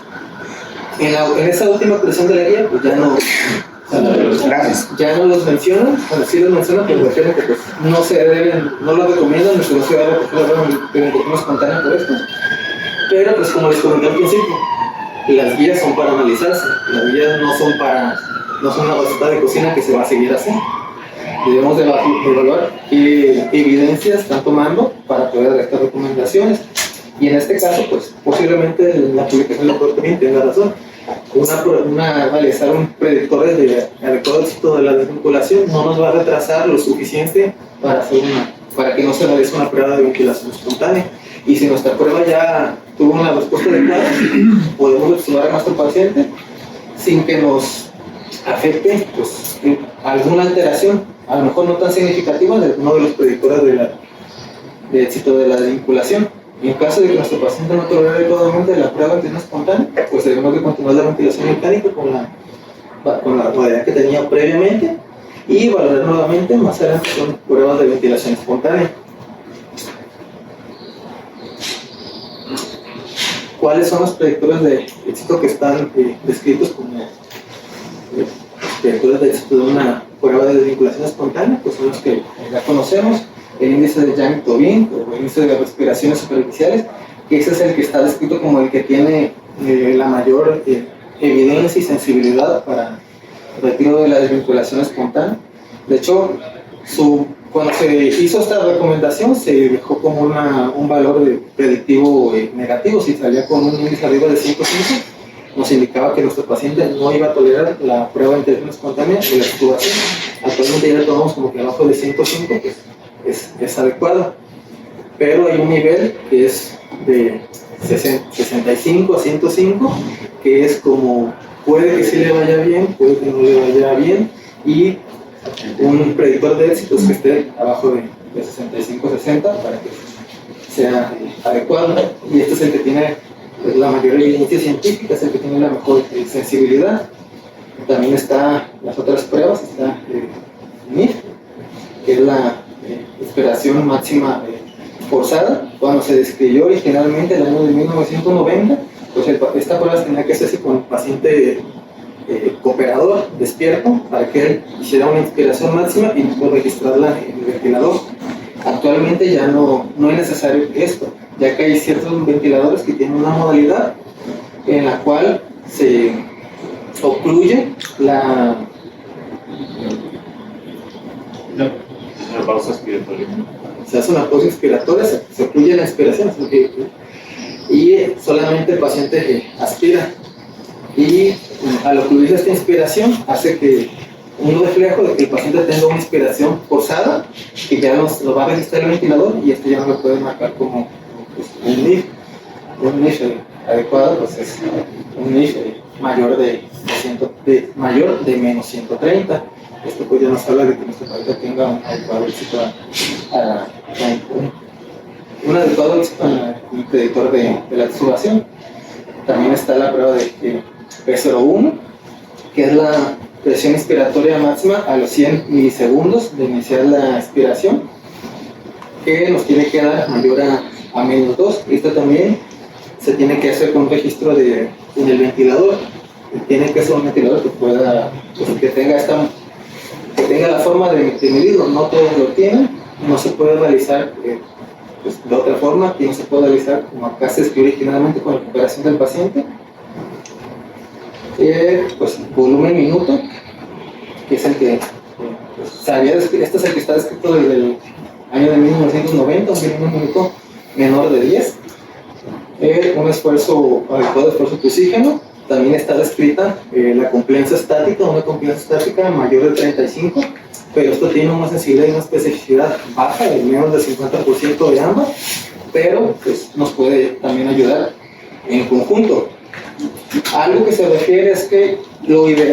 en esa última versión de la guía, pues ya no los mencionan, bueno, sí los mencionan, pero refieren que pues, no lo recomiendan, no se debe recoger la ventilación espontánea por esto. Pero, pues, como les comenté al principio, las guías son para analizarse, las guías no son una receta de cocina que se va a seguir así. Debemos de evaluar qué evidencias están tomando para poder dar estas recomendaciones. Y en este caso, pues, posiblemente la publicación del doctor también tenga razón. Realizar un predictor de adecuado éxito de la desvinculación no nos va a retrasar lo suficiente para que no se realice una prueba de ventilación espontánea. Y si nuestra prueba ya tuvo una respuesta adecuada, podemos observar a nuestro paciente sin que nos afecte pues, alguna alteración, a lo mejor no tan significativa, de uno de los predictores de éxito de la desvinculación. En caso de que nuestro paciente no tolere adecuadamente la prueba de ventilación espontánea, pues debemos de continuar la ventilación mecánica con la modalidad que tenía previamente y valorar nuevamente más adelante con pruebas de ventilación espontánea. ¿Cuáles son los predictores de éxito que están descritos como predictores de éxito de una prueba de desvinculación espontánea? Pues son los que ya conocemos: el índice de Young-Tobin o el índice de respiraciones superficiales, que ese es el que está descrito como el que tiene la mayor evidencia y sensibilidad para el retiro de la desvinculación espontánea. De hecho, cuando se hizo esta recomendación se dejó como un valor predictivo negativo. Si salía con un índice arriba de 5.5, nos indicaba que nuestro paciente no iba a tolerar la prueba de ventilación espontánea y la extubación. Actualmente ya la tomamos como que abajo de 5.5, pues es adecuado, pero hay un nivel que es de 65 a 105, que es como puede que sí le vaya bien, puede que no le vaya bien, y un predictor de éxito es que esté abajo de 65-60 para que sea adecuado. Y este es el que tiene la mayor evidencia científica, es el que tiene la mejor sensibilidad. También está las otras pruebas, está NIF, que es la expiración máxima forzada. Cuando se describió originalmente en el año de 1990, pues esta prueba tenía que hacerse con el paciente cooperador despierto para que él hiciera una inspiración máxima y después registrarla en el ventilador. Actualmente ya no es necesario esto, ya que hay ciertos ventiladores que tienen una modalidad en la cual se ocluye la pausa expiratoria. Se hace una pausa expiratoria, se ocluye la inspiración y solamente el paciente aspira. Y al ocluir esta inspiración hace que un reflejo de que el paciente tenga una inspiración forzada, que ya lo va a registrar el ventilador y esto ya no lo puede marcar como pues, un NIF adecuado, pues es un NIF mayor de menos 130. Esto pues ya nos habla de que nuestro paciente tenga un adecuado éxito un adecuado éxito en el predictor de la extubación. También está la prueba de P01, que es la presión inspiratoria máxima a los 100 milisegundos de iniciar la expiración, que nos tiene que dar mayor a menos 2. Esto también se tiene que hacer con un registro en el ventilador. Tiene que ser un ventilador que pueda, pues, que tenga la forma de medirlo. No todos lo tienen, no se puede realizar pues, de otra forma, y no se puede realizar como acá se escribió originalmente con la recuperación del paciente. Pues volumen minuto, que es el que este es el que está descrito desde el año de 1990, un volumen minuto menor de 10, un esfuerzo adecuado de esfuerzo de oxígeno. También está descrita la compliance estática, una compliance estática mayor de 35, pero esto tiene una sensibilidad y una especificidad baja, de menos del 50% de ambas, pero pues, nos puede también ayudar en conjunto. Algo que se refiere es que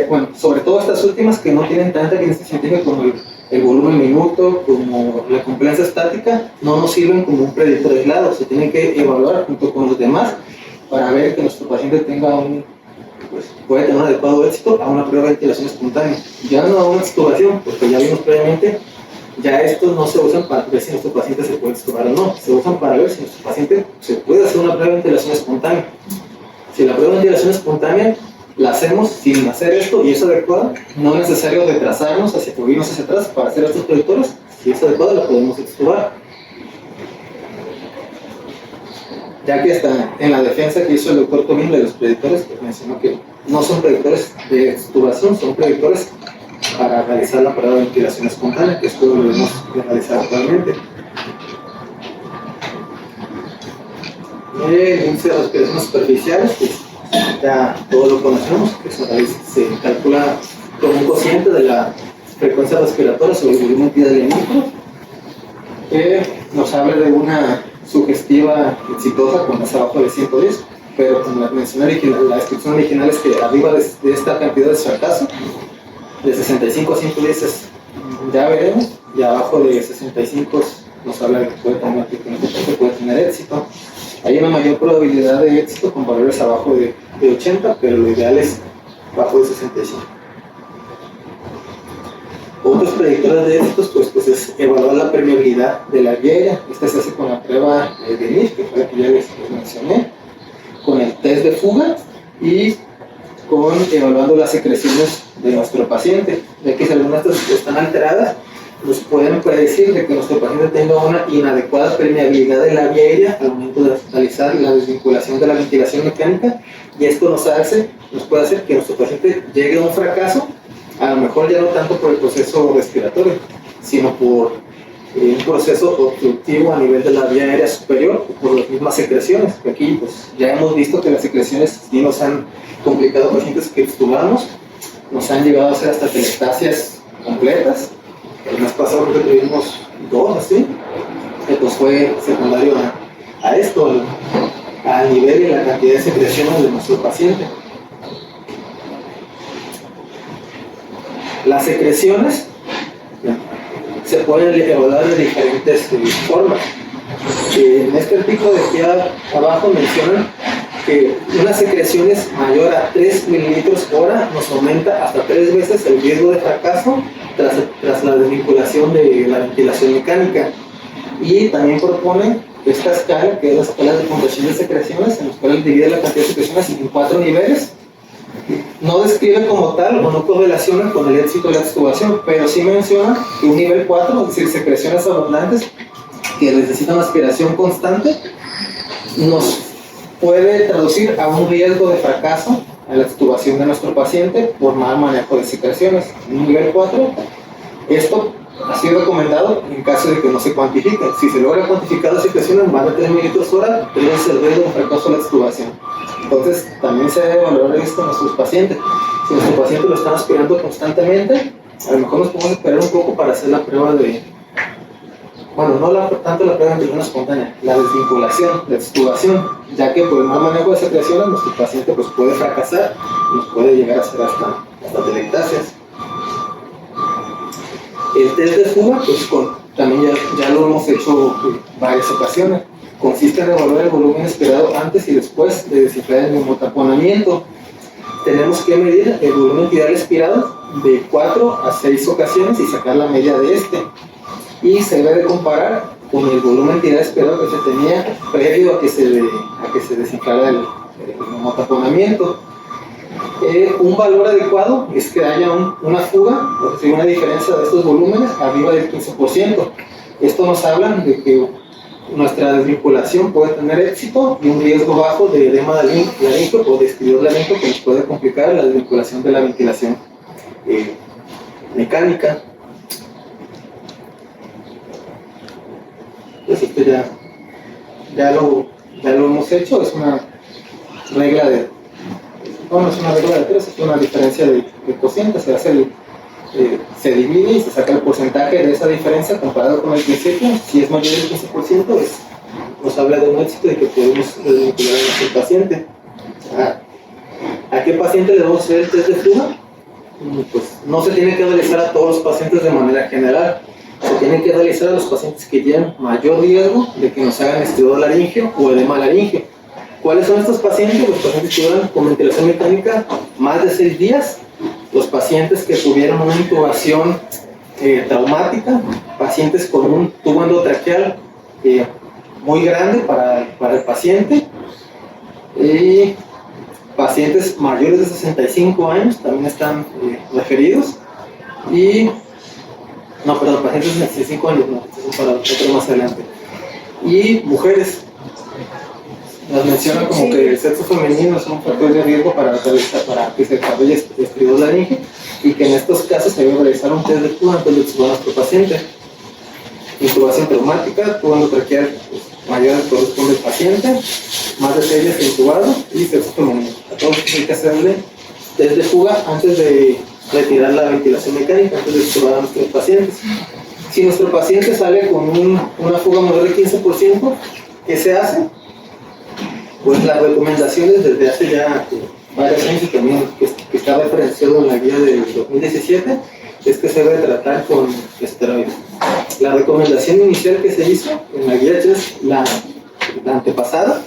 bueno, sobre todo estas últimas que no tienen tanta evidencia científica como el volumen minuto, como la compliance estática, no nos sirven como un predictor aislado, se tienen que evaluar junto con los demás para ver que nuestro paciente tenga puede tener un adecuado éxito a una prueba de ventilación espontánea. Ya no a una extubación, porque ya vimos previamente, ya estos no se usan para ver si nuestro paciente se puede extubar o no, se usan para ver si nuestro paciente se puede hacer una prueba de ventilación espontánea. Si la prueba de ventilación espontánea la hacemos sin hacer esto y es adecuada, no es necesario retrasarnos o irnos hacia atrás para hacer estos predictores. Si es adecuada, la podemos extubar. Ya que está en la defensa que hizo el doctor Tomín de los predictores, que mencionó que no son predictores de extubación, son predictores para realizar la prueba de ventilación espontánea, que esto lo debemos de realizar actualmente. El índice de respiraciones superficiales, pues ya todos lo conocemos, que se calcula como un cociente de la frecuencia respiratoria sobre el volumen dinámico, que nos habla de una sugestiva exitosa cuando es abajo de 110, pero como la mencioné original, la descripción original es que arriba de esta cantidad de fracaso, de 65 a 110 es, ya veremos, y abajo de 65 nos habla de que puede tener éxito. Hay una mayor probabilidad de éxito con valores abajo de 80, pero lo ideal es bajo de 65. Otros predictores de éxitos pues es evaluar la permeabilidad de la vía aérea. Esta se hace con la prueba de NIF, que fue la que ya les mencioné, con el test de fuga y con evaluando las secreciones de nuestro paciente, ya que si algunas de estas están alteradas, nos pueden predecir de que nuestro paciente tenga una inadecuada permeabilidad de la vía aérea al momento de realizar la desvinculación de la ventilación mecánica, y esto nos puede hacer que nuestro paciente llegue a un fracaso, a lo mejor ya no tanto por el proceso respiratorio, sino por un proceso obstructivo a nivel de la vía aérea superior, por las mismas secreciones, que aquí pues, ya hemos visto que las secreciones sí nos han complicado a pacientes que extubamos, nos han llevado a hacer hasta telestasias completas. El mes pasado creo que tuvimos 2 así, que pues fue secundario a esto, al nivel y la cantidad de secreciones de nuestro paciente. Las secreciones se pueden evaluar de diferentes formas. En este artículo de aquí abajo mencionan que una secreción es mayor a 3 mililitros hora nos aumenta hasta 3 veces el riesgo de fracaso tras la desvinculación de la ventilación mecánica. Y también propone esta escala, que es la escala de puntuación de secreciones, en la cual divide la cantidad de secreciones en 4 niveles. No describe como tal o no correlaciona con el éxito de la extubación, pero sí menciona que un nivel 4, es decir, secreciones abundantes que necesitan aspiración constante, nos puede traducir a un riesgo de fracaso a la extubación de nuestro paciente por mal manejo de secreciones. En un nivel 4, esto ha sido recomendado en caso de que no se cuantifique. Si se logra cuantificar las secreciones más de 3 mililitros hora, tenemos el riesgo de fracaso a la extubación. Entonces, también se debe valorar esto en nuestros pacientes. Si nuestro paciente lo está aspirando constantemente, a lo mejor nos podemos esperar un poco para hacer la prueba de... Bueno, no tanto la prueba de ventilación espontánea, la desvinculación, la extubación, ya que por el mal manejo de secreciones nuestro paciente pues, puede fracasar y nos puede llegar a hacer hasta telectasias. El test de fuga, pues también ya lo hemos hecho varias ocasiones. Consiste en evaluar el volumen esperado antes y después de descifrar el neumotaponamiento. Tenemos que medir el volumen tidal expirado de 4 a 6 ocasiones y sacar la media de este. Y se debe de comparar con el volumen tidal esperado que se tenía previo a que se desinflara el neumotaponamiento. Un valor adecuado es que haya una fuga, o sea, una diferencia de estos volúmenes arriba del 15%. Esto nos habla de que nuestra desvinculación puede tener éxito y un riesgo bajo de edema laríngeo o de estridor laríngeo que nos puede complicar la desvinculación de la ventilación mecánica. Pues esto ya ya lo hemos hecho, es una regla de, no es una regla de 3, es una diferencia de cociente, se hace se divide y se saca el porcentaje de esa diferencia comparado con el principio. Si es mayor del 15%, nos habla de un éxito de que podemos desvincular a nuestro paciente. ¿A qué paciente le debemos hacer el test de fuga? Pues no se tiene que realizar a todos los pacientes de manera general, se tiene que realizar a los pacientes que tienen mayor riesgo de que nos hagan estridor laríngeo o edema laríngeo. ¿Cuáles son estos pacientes? Los pacientes que duran con ventilación mecánica más de 6 días, los pacientes que tuvieron una intubación traumática, pacientes con un tubo endotraqueal muy grande para el paciente, y pacientes mayores de 65 años también están referidos, pacientes de 65 años, no, eso es para otro más adelante, y mujeres. Nos menciona como que el sexo femenino es un factor de riesgo para que se desarrolle estridor laríngeo, y que en estos casos se debe realizar un test de fuga antes de extubar a nuestro paciente. Intubación traumática, tubo endotraqueal mayor al que corresponde al paciente, más de 6 días intubado, y sexo femenino. A todos hay que hacerle test de fuga antes de retirar la ventilación mecánica, antes de extubar a nuestros pacientes. Si nuestro paciente sale con una fuga mayor del 15%, ¿qué se hace? Pues las recomendaciones desde hace ya varios años, y también que está referenciado en la guía del 2017, es que se debe tratar con esteroides. La recomendación inicial que se hizo en la guía 3, la antepasada,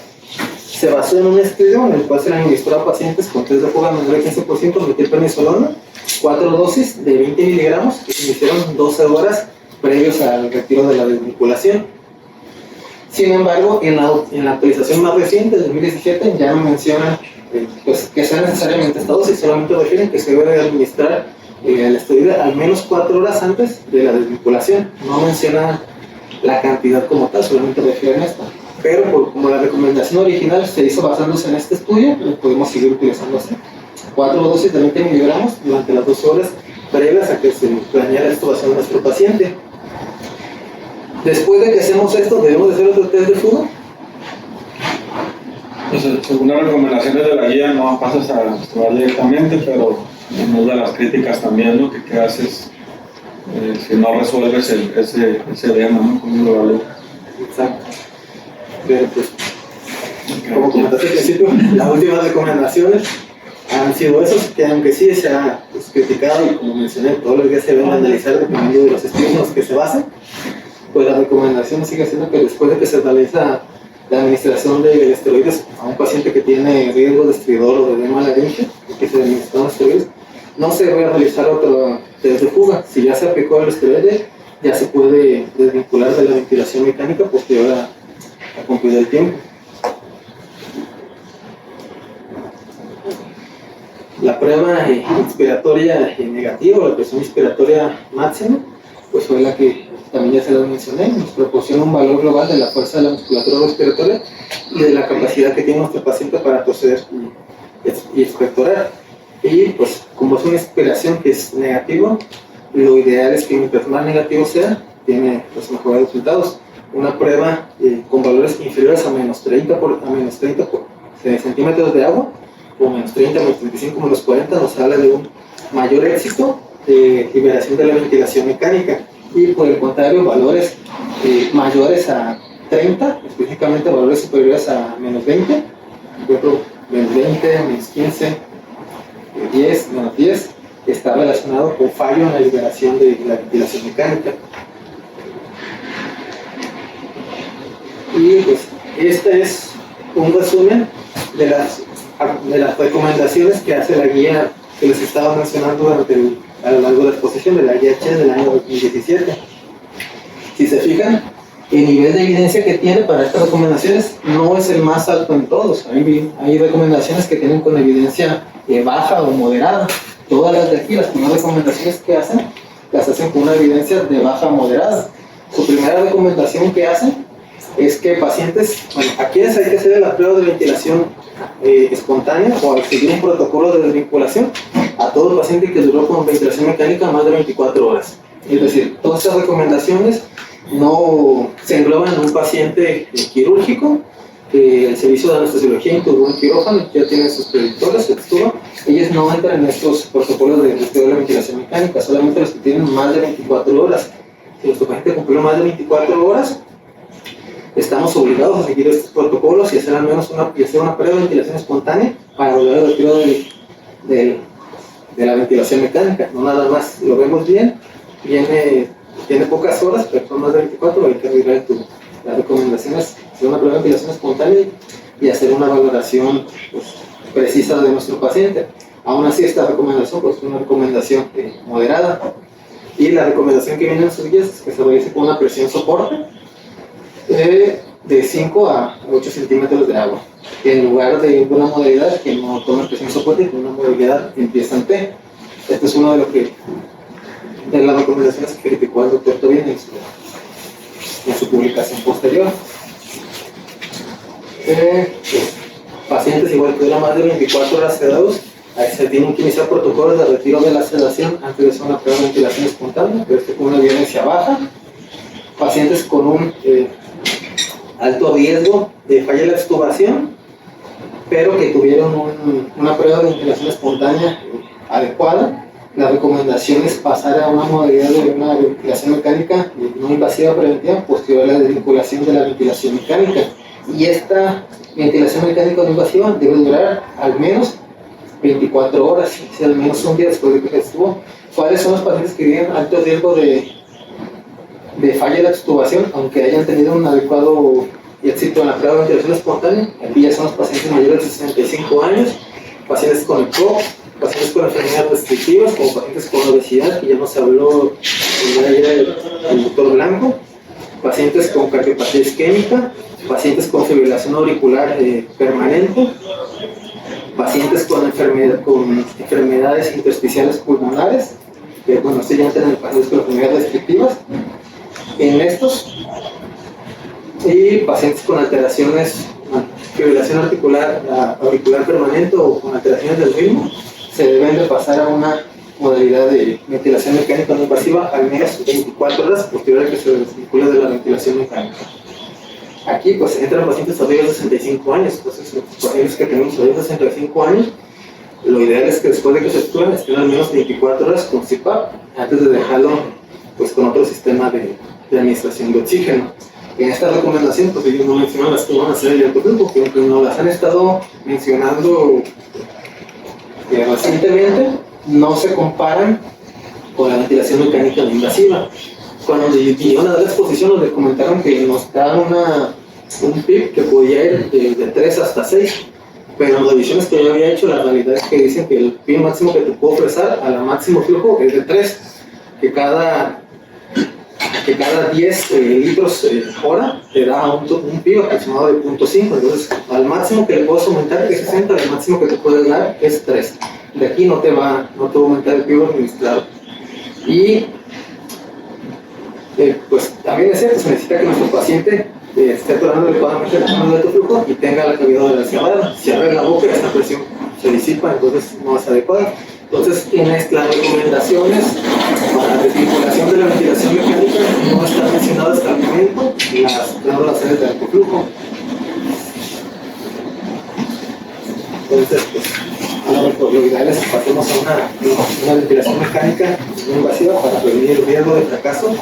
se basó en un estudio en el cual se le administró a pacientes con test de fuga menor del 15% metilprednisolona, 4 dosis de 20 miligramos que se iniciaron 12 horas previos al retiro de la desvinculación. Sin embargo, en la actualización más reciente, del 2017, ya no mencionan que sea necesariamente esta dosis, solamente refieren que se debe administrar el esteroide al menos 4 horas antes de la desvinculación. No mencionan la cantidad como tal, solamente refieren esto. Pero como la recomendación original se hizo basándose en este estudio, lo podemos seguir utilizando así. 4 dosis de 20 miligramos durante las 12 horas previas a que se planeara la extubación de nuestro paciente. Después de que hacemos esto, ¿debemos de hacer otro test de fuga? Pues, según las recomendaciones de la guía, no pasas a extubar directamente, pero una de las críticas también, ¿no? ¿Qué haces si no resuelves ese edema, ¿no? ¿Cómo lo vale? Exacto. Pero pues, como comentaste al principio, las últimas recomendaciones han sido esas, que aunque sí se ha criticado, y como mencioné, todos los días se deben analizar dependiendo de los estudios en los que se basen, pues la recomendación sigue siendo que después de que se realiza la administración de esteroides a un paciente que tiene riesgo de estridor o de edema laríngeo, que se administran esteroides, no se debe realizar otro test de fuga. Si ya se aplicó el esteroide, ya se puede desvincular de la ventilación mecánica posterior a cumplir el tiempo. La prueba inspiratoria negativa, la presión inspiratoria máxima, pues fue la que también ya se lo mencioné, nos proporciona un valor global de la fuerza de la musculatura respiratoria y de la capacidad que tiene nuestro paciente para toser y expectorar. Y pues como es una inspiración que es negativa, lo ideal es que mientras más negativo sea, tiene los mejores resultados. Una prueba con valores inferiores a menos 30 centímetros de agua, o menos 30, menos 35, menos 40, nos habla de un mayor éxito de liberación de la ventilación mecánica. Y por el contrario, valores mayores a 30, específicamente valores superiores a menos 20, por ejemplo, menos 20, menos 15, 10, menos 10, está relacionado con fallo en la liberación de la ventilación mecánica. Y pues este es un resumen de las recomendaciones que hace la guía que les estaba mencionando a lo largo de la exposición de la guía CHES del año 2017. Si se fijan, el nivel de evidencia que tiene para estas recomendaciones no es el más alto en todos. Hay recomendaciones que tienen con evidencia baja o moderada. Todas las de aquí, las primeras recomendaciones que hacen, las hacen con una evidencia de baja a moderada. Su primera recomendación que hacen es que pacientes, a quienes hay que hacer la prueba de ventilación espontánea o seguir un protocolo de desvinculación, a todo paciente que duró con ventilación mecánica más de 24 horas. Es decir, todas estas recomendaciones no se engloban en un paciente quirúrgico, que el servicio de anestesiología intubó en quirófano, ya tienen sus predictores, ellos no entran en estos protocolos de estudio de la ventilación mecánica, solamente los que tienen más de 24 horas. Si nuestro paciente cumplió más de 24 horas, estamos obligados a seguir estos protocolos y hacer al menos una prueba de ventilación espontánea para volver al retiro de la ventilación mecánica. No nada más, lo vemos bien, tiene pocas horas, pero son más de 24, hay que retirar el tubo. Las recomendaciones, hacer una prueba de ventilación espontánea y hacer una valoración pues, precisa de nuestro paciente. Aún así, esta recomendación pues, es una recomendación moderada. Y la recomendación que viene en sus guías es que se realice con una presión soporte de 5 a 8 centímetros de agua. En lugar de una modalidad que no tome presión soporte, con una modalidad que empieza en T. Esto es uno de las recomendaciones que criticó el doctor Tobin en su publicación posterior. Pacientes igual que duran más de 24 horas sedados, ahí se tienen que iniciar protocolos de retiro de la sedación antes de hacer una prueba de ventilación espontánea, pero con una violencia baja. Pacientes con un alto riesgo de falla de la extubación, pero que tuvieron una prueba de ventilación espontánea adecuada. La recomendación es pasar a una modalidad de una ventilación mecánica no invasiva preventiva posterior a la desvinculación de la ventilación mecánica. Y esta ventilación mecánica no invasiva debe durar al menos 24 horas, si al menos un día después de que se extubó. ¿Cuáles son los pacientes que tienen alto riesgo de falla de la extubación, aunque hayan tenido un adecuado éxito en la prueba de ventilación espontánea? Aquí ya son los pacientes mayores de 65 años, pacientes con EPOC, pacientes con enfermedades restrictivas, como pacientes con obesidad, que ya nos habló el doctor Blanco, pacientes con cardiopatía isquémica, pacientes con fibrilación auricular permanente, pacientes con enfermedades intersticiales pulmonares, que bueno, esto ya entran en pacientes con enfermedades restrictivas, en estos, y pacientes con alteraciones, fibrilación auricular permanente o con alteraciones del ritmo, se deben de pasar a una modalidad de ventilación mecánica no invasiva al menos 24 horas posterior a que se desvincule de la ventilación mecánica. Aquí pues entran pacientes arriba de 65 años, entonces los pacientes que tenemos arriba de 65 años, lo ideal es que después de que se actúen estén al menos 24 horas con CPAP antes de dejarlo pues con otro sistema de administración de oxígeno. En esta recomendación pues ellos no mencionan las que van a hacer el alto porque aunque nos las han estado mencionando recientemente, no se comparan con la ventilación mecánica no invasiva. Cuando vinieron a dar la exposición nos comentaron que nos daban un PIB que podía ir de 3 hasta 6, pero en las revisiones que yo había hecho la realidad es que dicen que el PIB máximo que te puedo ofrecer a la máximo flujo es de 3, que cada 10 litros hora te da un PIB aproximado de 0.5, entonces al máximo que le puedes aumentar es 60, el máximo que te puedes dar es 3. De aquí no te va a aumentar el PIB administrado. Y pues también es cierto, se necesita que nuestro paciente esté tolerando adecuadamente la zona de alto flujo y tenga la cavidad oral cerrada. Si abre la boca, esta presión se disipa, entonces no es adecuada. Entonces, en las recomendaciones para la desvinculación de la ventilación mecánica no están mencionadas hasta el momento las relaciones de alto flujo. Entonces, pues, lo ideal es que pasemos a una ventilación mecánica no invasiva para prevenir el riesgo de fracaso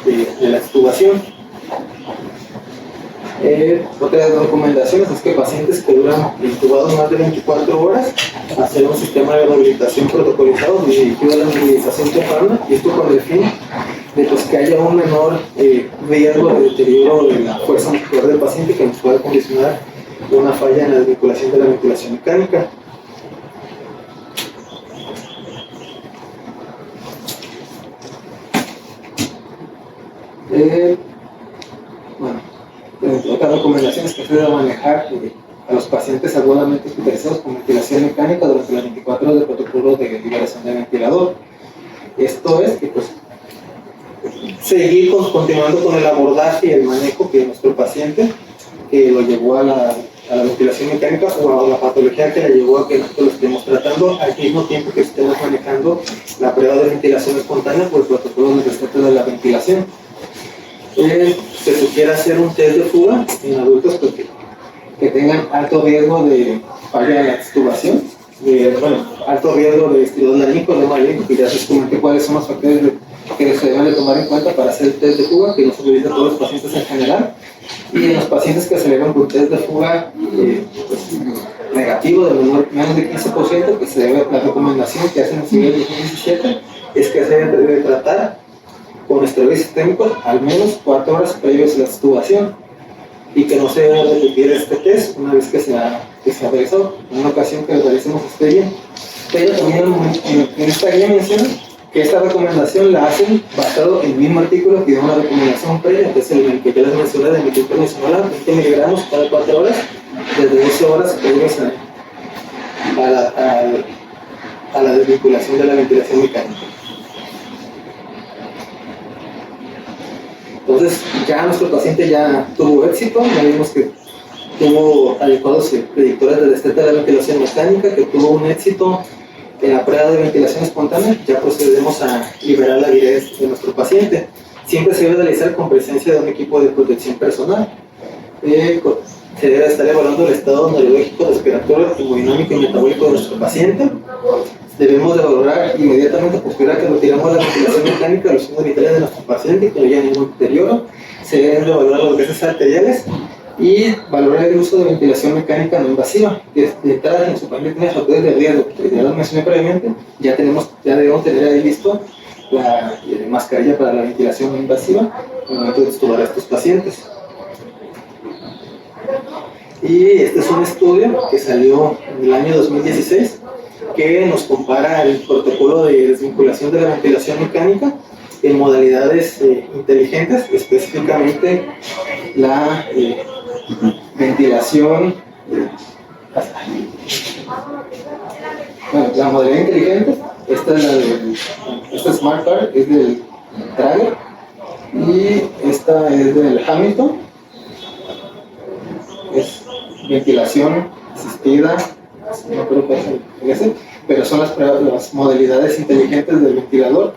de la extubación. Otra de las recomendaciones es que pacientes que duran intubados más de 24 horas hacer un sistema de rehabilitación protocolizado dirigido a la mobilización temprana, y esto con el fin de pues, que haya un menor riesgo de deterioro de la fuerza muscular del paciente que nos pueda condicionar una falla en la desvinculación de la ventilación mecánica. Otra recomendación es que se debe manejar a los pacientes agudamente hospitalizados con ventilación mecánica durante las 24 horas de protocolo de liberación de ventilador. Esto es que pues, seguir continuando con el abordaje y el manejo que nuestro paciente que lo llevó a la ventilación mecánica o a la patología que le llevó a que nosotros lo estemos tratando al mismo tiempo que estemos manejando la prueba de ventilación espontánea por el protocolo de rescate de la ventilación. Se sugiere hacer un test de fuga en adultos porque, que tengan alto riesgo de falla en la extubación, alto riesgo de estirador laríngeo, de laríngeo, que ya se comenté cuáles son los factores que se deben de tomar en cuenta para hacer el test de fuga, que no se utiliza a todos los pacientes en general. Y en los pacientes que se le hagan por test de fuga negativo, de menos de 15%, que se debe, la recomendación que hacen en el CIE 2017 es que se debe tratar con esteroides sistémicos al menos 4 horas previos a la extubación y que no se debe repetir este test una vez que se ha realizado. En una ocasión que realicemos este bien, pero también en esta guía menciona que esta recomendación la hacen basado en el mismo artículo que dio una recomendación previa, que es el que ya les mencioné de metilprednisolona, 20 miligramos cada 4 horas, desde 12 horas previos a la desvinculación de la ventilación mecánica. Entonces, ya nuestro paciente ya tuvo éxito, ya vimos que tuvo adecuados predictores del destete de la ventilación mecánica, que tuvo un éxito en la prueba de ventilación espontánea. Ya procedemos a liberar la aridez de nuestro paciente. Siempre se debe realizar con presencia de un equipo de protección personal. Se debe estar evaluando el estado neurológico, respiratorio, hemodinámico y metabólico de nuestro paciente. Debemos de valorar inmediatamente, posterior a que retiramos la ventilación mecánica, los signos vitales de nuestro paciente, que no haya ningún deterioro. Se deben de valorar los gases arteriales y valorar el uso de ventilación mecánica no invasiva. De entrada, en su paciente tiene factores de riesgo, que ya lo mencioné previamente, ya debemos tener ahí listo la mascarilla para la ventilación no invasiva en el momento de extubar a estos pacientes. Y este es un estudio que salió en el año 2016 que nos compara el protocolo de desvinculación de la ventilación mecánica en modalidades inteligentes, específicamente la ventilación, la modalidad inteligente. Esta es Smart Card, es del Trager, y esta es del Hamilton, es ventilación asistida, no creo que es ese, pero son las modalidades inteligentes del ventilador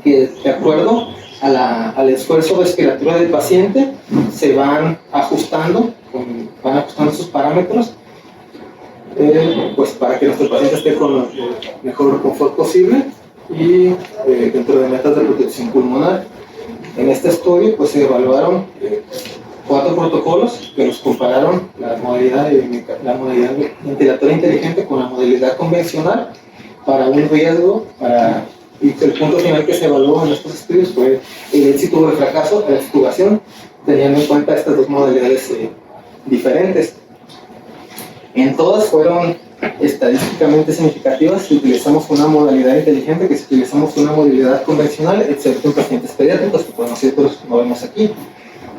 que, de acuerdo al esfuerzo respiratorio del paciente, se van ajustando sus parámetros, pues para que nuestro paciente esté con el mejor confort posible y dentro de metas de protección pulmonar. En este estudio pues se evaluaron 4 protocolos que nos compararon la modalidad ventilatoria inteligente con la modalidad convencional para un riesgo, y el punto final que se evaluó en estos estudios fue el éxito o el fracaso de la extubación, teniendo en cuenta estas dos modalidades diferentes. En todas fueron estadísticamente significativas si utilizamos una modalidad inteligente que si utilizamos una modalidad convencional, excepto en pacientes pediátricos, que pues nosotros no vemos aquí.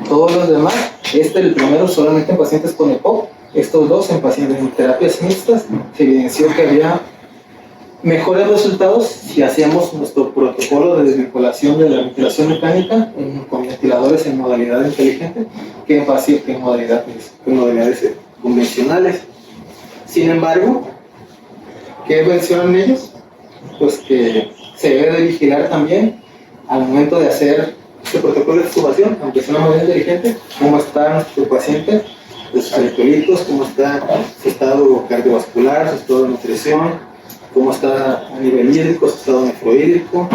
Todos los demás, el primero solamente en pacientes con EPOC, estos dos en pacientes en terapias mixtas, se evidenció que había mejores resultados si hacíamos nuestro protocolo de desvinculación de la ventilación mecánica con ventiladores en modalidad inteligente que en modalidades convencionales. Sin embargo, ¿qué mencionan ellos? Pues que se debe de vigilar también al momento de hacer este protocolo de extubación, aunque sea una modalidad inteligente, cómo está nuestro paciente, sus electrolitos, cómo está su estado cardiovascular, su estado de nutrición, cómo está a nivel hídrico, su estado nefrohídrico,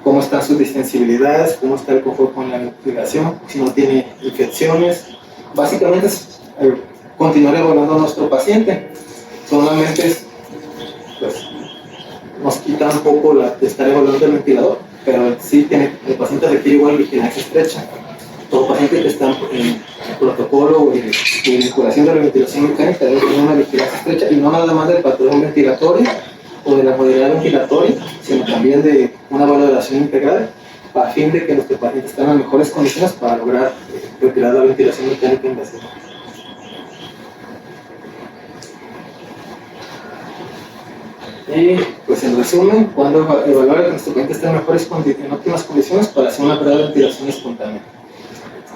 cómo están sus distensibilidades, cómo está el confort con la ventilación, si no tiene infecciones. Básicamente es continuar evaluando a nuestro paciente. Solamente pues, nos quita un poco de estar evaluando el ventilador, pero sí el paciente requiere igual vigilancia estrecha. Todo paciente que está en protocolo de vinculación de la ventilación mecánica debe tener una vigilancia estrecha, y no nada más del patrón ventilatorio o de la modalidad ventilatoria, sino también de una valoración integral a fin de que nuestro paciente esté en las mejores condiciones para lograr retirar la ventilación mecánica invasiva. Y pues en resumen, cuando evaluar que nuestro paciente esté en óptimas condiciones para hacer una prueba de ventilación espontánea.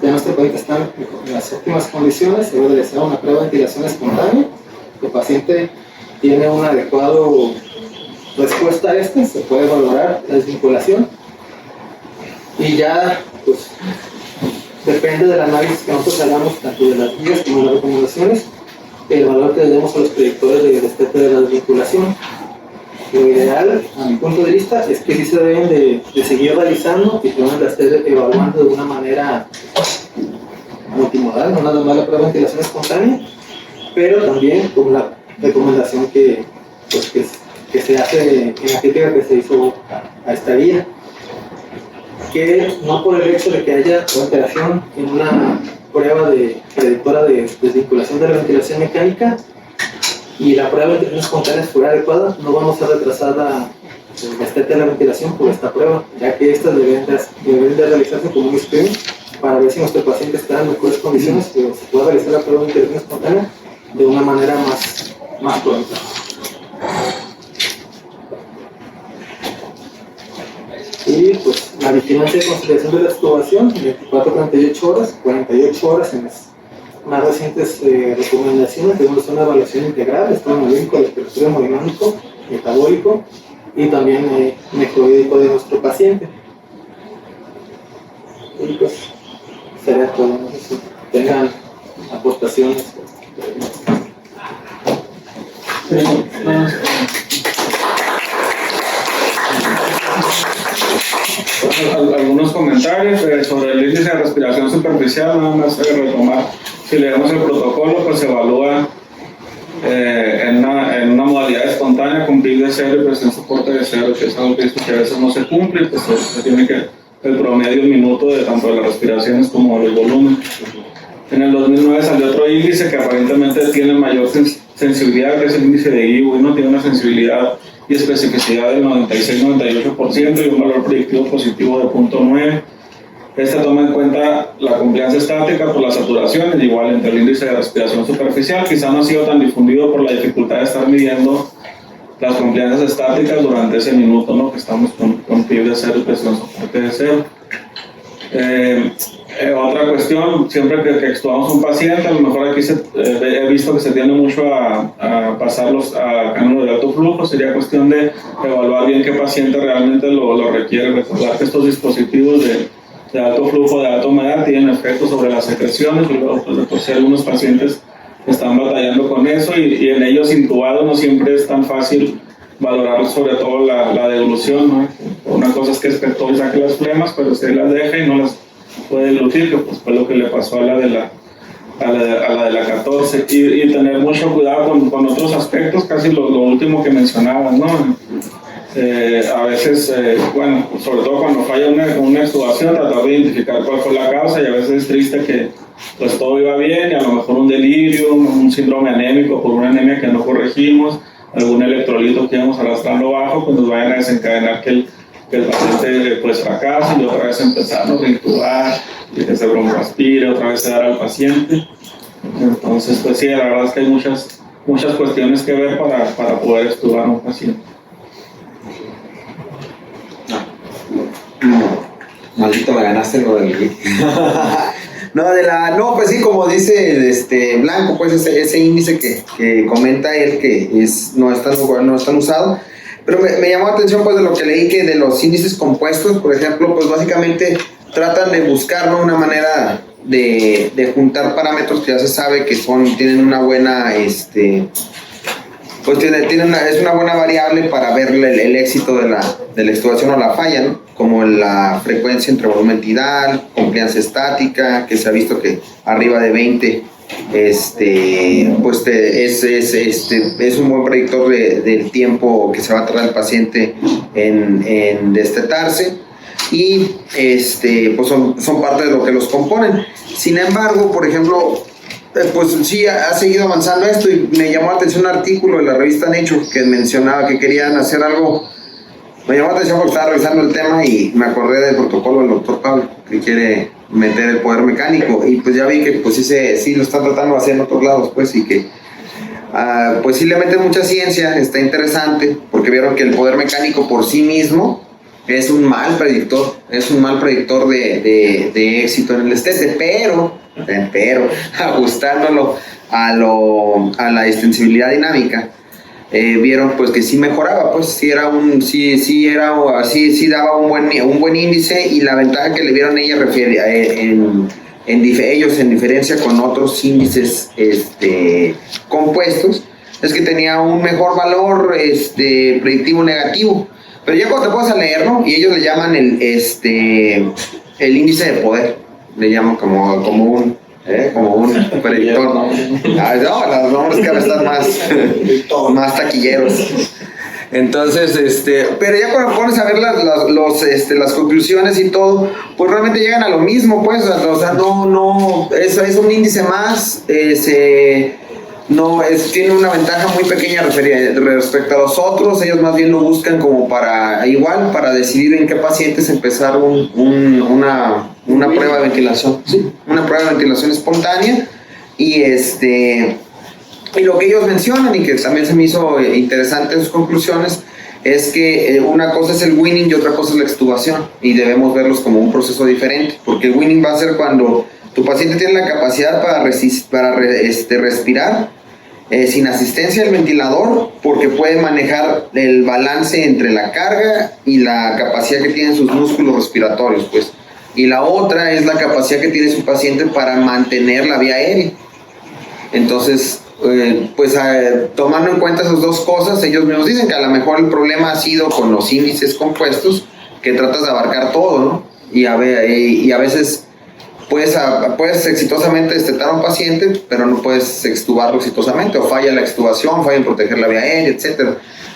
Ya nuestro paciente está en las óptimas condiciones, se debe realizar una prueba de ventilación espontánea. El paciente tiene una adecuada respuesta a se puede valorar la desvinculación. Y ya, pues, depende del análisis que nosotros hagamos, tanto de las guías como de las recomendaciones, el valor que le demos a los predictores de destete de la desvinculación. Lo ideal, a mi punto de vista, es que sí se deben de seguir realizando y que van a estar evaluando de una manera multimodal, no nada más la prueba de ventilación espontánea, pero también con la recomendación que se hace en la crítica que se hizo a esta guía, que no por el hecho de que haya alteración en una prueba predictora de desvinculación de la ventilación mecánica y la prueba de ventilación espontánea fuera adecuada, no vamos a retrasar el destete de la ventilación por esta prueba, ya que estas deben de realizarse como un screening para ver si nuestro paciente está en mejores condiciones, pero se puede realizar la prueba de ventilación espontánea de una manera más pronta. Y pues la vigilancia y conciliación de la extubación, 24-48 horas, 48 horas en las más recientes recomendaciones, debemos hacer una evaluación integral, estado hemodinâmico, respiratorio hemodinámico, metabólico y también microbiótico de nuestro paciente. Y pues sería todo, no sé si tengan aportaciones. Algunos comentarios sobre el índice de respiración superficial, nada más retomar. Si leemos el protocolo, pues se evalúa en una modalidad espontánea con PIB de 0 y presión soporte de 0, que es algo que a veces no se cumple, pues se tiene que el promedio minuto de tanto de las respiraciones como de los volúmenes. En el 2009 salió otro índice que aparentemente tiene mayor sensibilidad, que es el índice de IBU, y no tiene una sensibilidad y especificidad del 96-98% y un valor predictivo positivo de 0.9. Esta toma en cuenta la compliance estática por las saturaciones, igual entre el índice de respiración superficial. Quizá no ha sido tan difundido por la dificultad de estar midiendo las compliances estáticas durante ese minuto, ¿no? Que estamos con PIB de 0 y presión soporte de 0. Otra cuestión, siempre que extubamos un paciente, a lo mejor aquí he visto que se tiende mucho a pasarlos a cánulo de alto flujo, sería cuestión de evaluar bien qué paciente realmente lo requiere. Recordar que estos dispositivos de alto flujo, de alta humedad, tienen efectos sobre las secreciones, y luego pues, de por sí algunos pacientes están batallando con eso y en ellos intubados no siempre es tan fácil valorar sobre todo la devolución, ¿no? Una cosa es que espectó y saque las flemas, pero si las deja y no las puede diluir, que pues fue lo que le pasó a la de la 14, y tener mucho cuidado con otros aspectos, casi lo último que mencionabas, ¿no? A veces, bueno, sobre todo cuando falla una extubación, tratar de identificar cuál fue la causa, y a veces es triste que pues todo iba bien y a lo mejor un delirio, un síndrome anémico por una anemia que no corregimos, algún electrolito que íbamos arrastrando bajo, pues nos vayan a desencadenar que el paciente pues fracase y otra vez empezarnos a intubar y que se broncoaspire, otra vez se dar al paciente. Entonces, pues sí, la verdad es que hay muchas cuestiones que ver para poder extubar a un paciente. Maldito, me ganaste lo del no, pues sí, como dice Blanco, pues ese índice que comenta él que no es tan usado, pero me llamó la atención pues de lo que leí, que de los índices compuestos, por ejemplo, pues básicamente tratan de buscar, ¿no?, una manera de juntar parámetros que ya se sabe que tienen una buena pues es una buena variable para ver el éxito de la extubación o la falla, ¿no? Como la frecuencia entre volumen tidal, compliance estática, que se ha visto que arriba de 20 pues es un buen predictor del tiempo que se va a tardar el paciente en destetarse, y pues son parte de lo que los componen. Sin embargo, por ejemplo, pues sí, ha seguido avanzando esto, y me llamó la atención un artículo de la revista Nature que mencionaba que querían hacer algo. Me llamó la atención porque estaba revisando el tema y me acordé del protocolo del doctor Pablo, que quiere meter el poder mecánico, y pues ya vi que pues sí lo están tratando de hacer en otros lados, pues, y que pues sí le meten mucha ciencia. Está interesante porque vieron que el poder mecánico por sí mismo es un mal predictor de éxito en el destete, pero ajustándolo a la extensibilidad dinámica, vieron pues que sí mejoraba, pues sí daba un buen índice, y la ventaja que le vieron ella ellos en diferencia con otros índices compuestos, es que tenía un mejor valor predictivo negativo. Pero ya cuando te pones a leerlo, y ellos le llaman el índice de poder, le llaman como un predictor. No, los nombres cada vez están más taquilleros. Entonces, pero ya cuando pones a ver las conclusiones y todo, pues realmente llegan a lo mismo, pues, o sea, no, es un índice más, tiene una ventaja muy pequeña respecto a los otros. Ellos más bien lo buscan como para decidir en qué pacientes empezar una prueba de ventilación, ¿sí? Una prueba de ventilación espontánea, y lo que ellos mencionan y que también se me hizo interesante en sus conclusiones es que una cosa es el weaning y otra cosa es la extubación, y debemos verlos como un proceso diferente, porque el weaning va a ser cuando tu paciente tiene la capacidad para respirar sin asistencia del ventilador, porque puede manejar el balance entre la carga y la capacidad que tienen sus músculos respiratorios, pues. Y la otra es la capacidad que tiene su paciente para mantener la vía aérea. Entonces, tomando en cuenta esas dos cosas, ellos mismos dicen que a lo mejor el problema ha sido con los índices compuestos, que tratas de abarcar todo, ¿no? Y a veces puedes exitosamente destetar a un paciente, pero no puedes extubarlo exitosamente, o falla la extubación, falla en proteger la vía aérea, etc.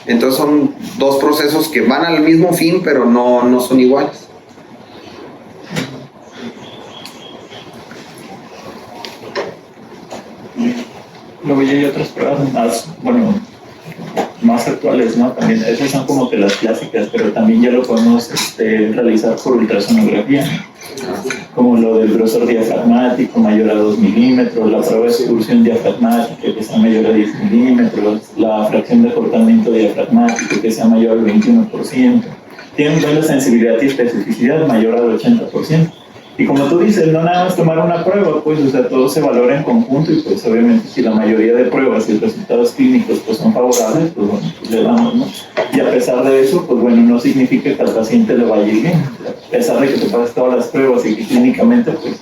Entonces son dos procesos que van al mismo fin, pero no son iguales. Luego ya hay otras pruebas más actuales, ¿no? También esas son como que las clásicas, pero también ya lo podemos realizar por ultrasonografía, como lo del grosor diafragmático mayor a 2 milímetros, la prueba de excursión diafragmática que sea mayor a 10 milímetros, la fracción de acortamiento diafragmático que sea mayor al 21%. Tienen buena sensibilidad y especificidad mayor al 80%. Y como tú dices, no nada más tomar una prueba, pues, o sea, todo se valora en conjunto, y pues obviamente si la mayoría de pruebas y resultados clínicos pues son favorables, pues bueno, pues le damos, ¿no? Y a pesar de eso, pues bueno, no significa que al paciente le vaya bien. A pesar de que te pases todas las pruebas y que clínicamente pues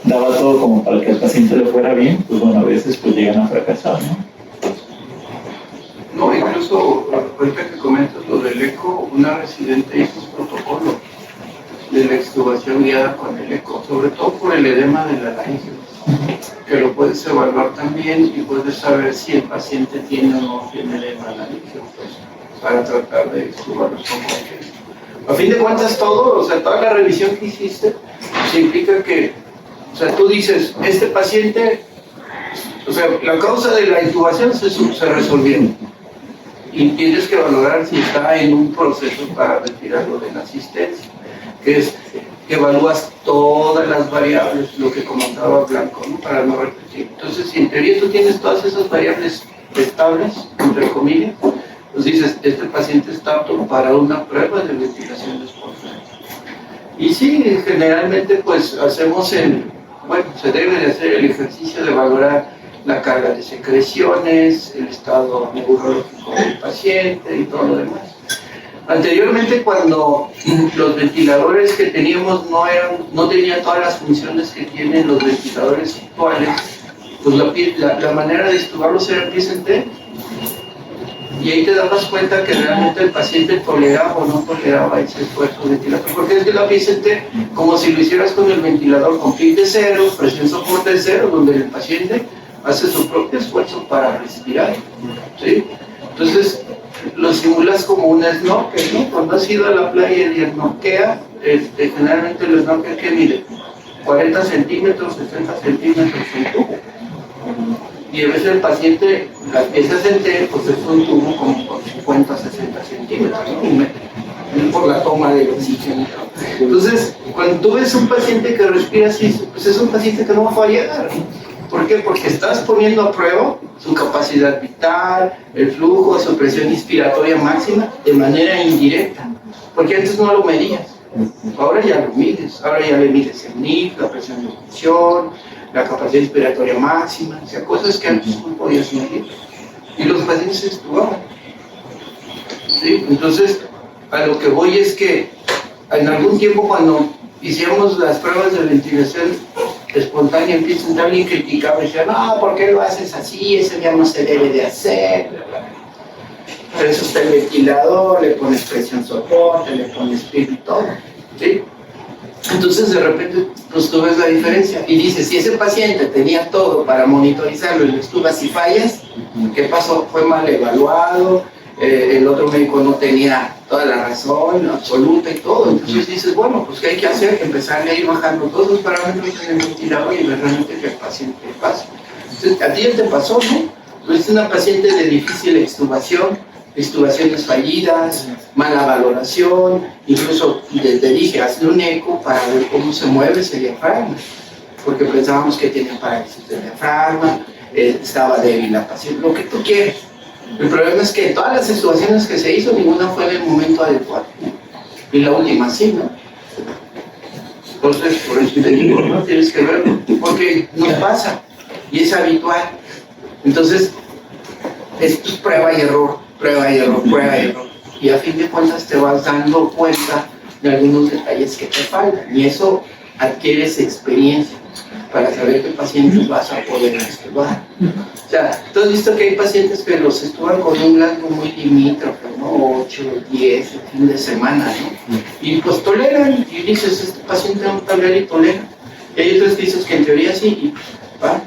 daba todo como para que al paciente le fuera bien, pues bueno, a veces pues llegan a fracasar, ¿no? No, incluso ahorita que comentas lo del eco, una residente hizo un protocolo de la extubación guiada con el eco, sobre todo por el edema de la laringe, que lo puedes evaluar también y puedes saber si el paciente tiene o no tiene edema laringe, pues, para tratar de extubarlo con confianza. A fin de cuentas todo, o sea, toda la revisión que hiciste, se implica que, o sea, tú dices, este paciente, o sea, la causa de la intubación se resolvió, y tienes que valorar si está en un proceso para retirarlo de la asistencia, que es que evalúas todas las variables, lo que comentaba Blanco, ¿no? Para no repetir. Entonces, si en teoría tú tienes todas esas variables estables, entre comillas, pues dices, este paciente está apto para una prueba de ventilación espontánea. Y sí, generalmente pues hacemos se debe de hacer el ejercicio de valorar la carga de secreciones, el estado neurológico del paciente y todo lo demás. Anteriormente, cuando los ventiladores que teníamos no tenían todas las funciones que tienen los ventiladores actuales, pues la manera de extubarlos era pie en T, y ahí te dabas cuenta que realmente el paciente toleraba o no toleraba ese esfuerzo ventilatorio, porque es que la pie en T, como si lo hicieras con el ventilador con PIC de 0, presión soporte de 0, donde el paciente hace su propio esfuerzo para respirar, ¿sí? Entonces, lo simulas como un snorkel, ¿no? Cuando has ido a la playa y snorkea, generalmente el snorkel que mide 40 centímetros, 60 centímetros en tubo. Y a veces el paciente, las piezas en T, pues es un tubo como con 50, 60 centímetros, ¿no? Un metro, por la toma de oxígeno. Entonces, cuando tú ves un paciente que respira así, pues es un paciente que no va a fallar. ¿Por qué? Porque estás poniendo a prueba su capacidad vital, el flujo, su presión inspiratoria máxima de manera indirecta, porque antes no lo medías, ahora ya lo mides, ahora ya le mides el NIF, la presión de función, la capacidad inspiratoria máxima, o sea, cosas que antes no podías medir, y los pacientes se extubaban, ¿sí? Entonces, a lo que voy es que en algún tiempo cuando hicimos las pruebas de ventilación espontánea empieza a entrar bien criticado y dice, no, ¿por qué lo haces así? Eso ya no se debe de hacer. Por eso está el ventilador, le pones presión soporte, le pones PIB y todo, ¿sí? Entonces de repente pues tú ves la diferencia y dices, si ese paciente tenía todo para monitorizarlo y le estuvas y fallas, ¿qué pasó? Fue mal evaluado, el otro médico no tenía toda la razón absoluta y todo. Entonces dices, bueno, pues ¿qué hay que hacer? Empezar a ir bajando todos los parámetros en el ventilador y ver realmente que el paciente pasa. Entonces, a ti ya te pasó, ¿no? Pues es una paciente de difícil extubación, extubaciones fallidas, mala valoración, incluso te dije, hazle un eco para ver cómo se mueve ese diafragma, porque pensábamos que tenía parálisis del diafragma, estaba débil la paciente, lo que tú quieres. El problema es que todas las extubaciones que se hizo, ninguna fue en el momento adecuado. Y la última sí, ¿no? Entonces, por eso te digo, no tienes que verlo, porque nos pasa, y es habitual. Entonces, esto es prueba y error, prueba y error, prueba y error. Y a fin de cuentas te vas dando cuenta de algunos detalles que te faltan. Y eso adquieres experiencia para saber qué pacientes vas a poder extubar. O sea, tú has visto que hay pacientes que los extuban con un blanco muy limítrofe, ¿no? 8, 10, el fin de semana, ¿no? Y pues toleran, y dices, este paciente no tolera y tolera. Y hay otros que dices que en teoría sí, y va.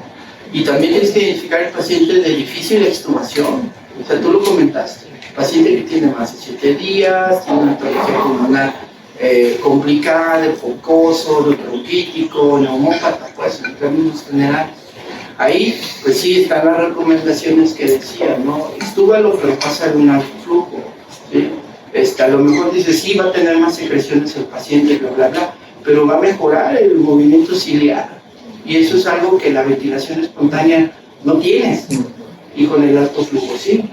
Y también tienes que identificar el paciente de difícil extubación. O sea, tú lo comentaste. Paciente que tiene más de 7 días, tiene una patología pulmonar complicada, de focoso, de bronquítico, neumópata, pues en términos generales. Ahí, pues sí, están las recomendaciones que decía, ¿no? Extúbalo, pero pasa un alto flujo, ¿sí? A lo mejor dice, sí, va a tener más secreciones el paciente, bla, bla, bla, pero va a mejorar el movimiento ciliar. Y eso es algo que la ventilación espontánea no tiene, y con el alto flujo sí.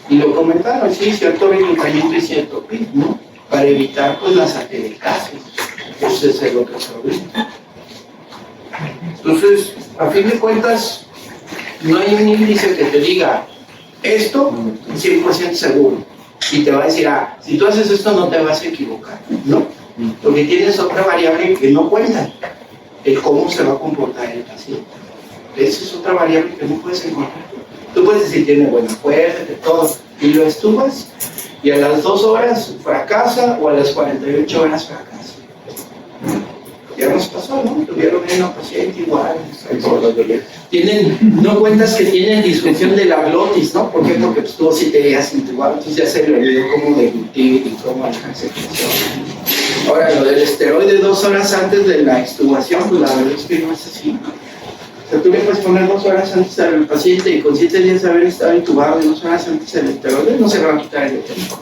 Y lo comentaron, sí, cierto reclutamiento y cierto PIB, ¿no? Para evitar pues las atelectasis. Ese es el otro problema. Entonces, a fin de cuentas, no hay un índice que te diga esto 100% seguro y te va a decir, si tú haces esto no te vas a equivocar, ¿no? Porque tienes otra variable que no cuenta, el cómo se va a comportar el paciente. Esa es otra variable que no puedes encontrar. Tú puedes decir, tiene buena fuerza, todo, y lo estubas, y a las 2 horas fracasa, o a las 48 horas fracasa. Ya nos pasó, ¿no? Tuvieron una paciente igual. No cuentas que tienen disfunción de la glotis, ¿no? ¿Por qué? Porque pues, tuvo 7 días intubado, entonces ya se le olvidó cómo deglutir y cómo alcanzar. Ahora, lo del esteroide 2 horas antes de la extubación, pues la verdad es que no es así, ¿no? O sea, tú le puedes poner 2 horas antes al paciente y con 7 días de haber estado intubado y 2 horas antes del esteroide, no se va a quitar el tiempo.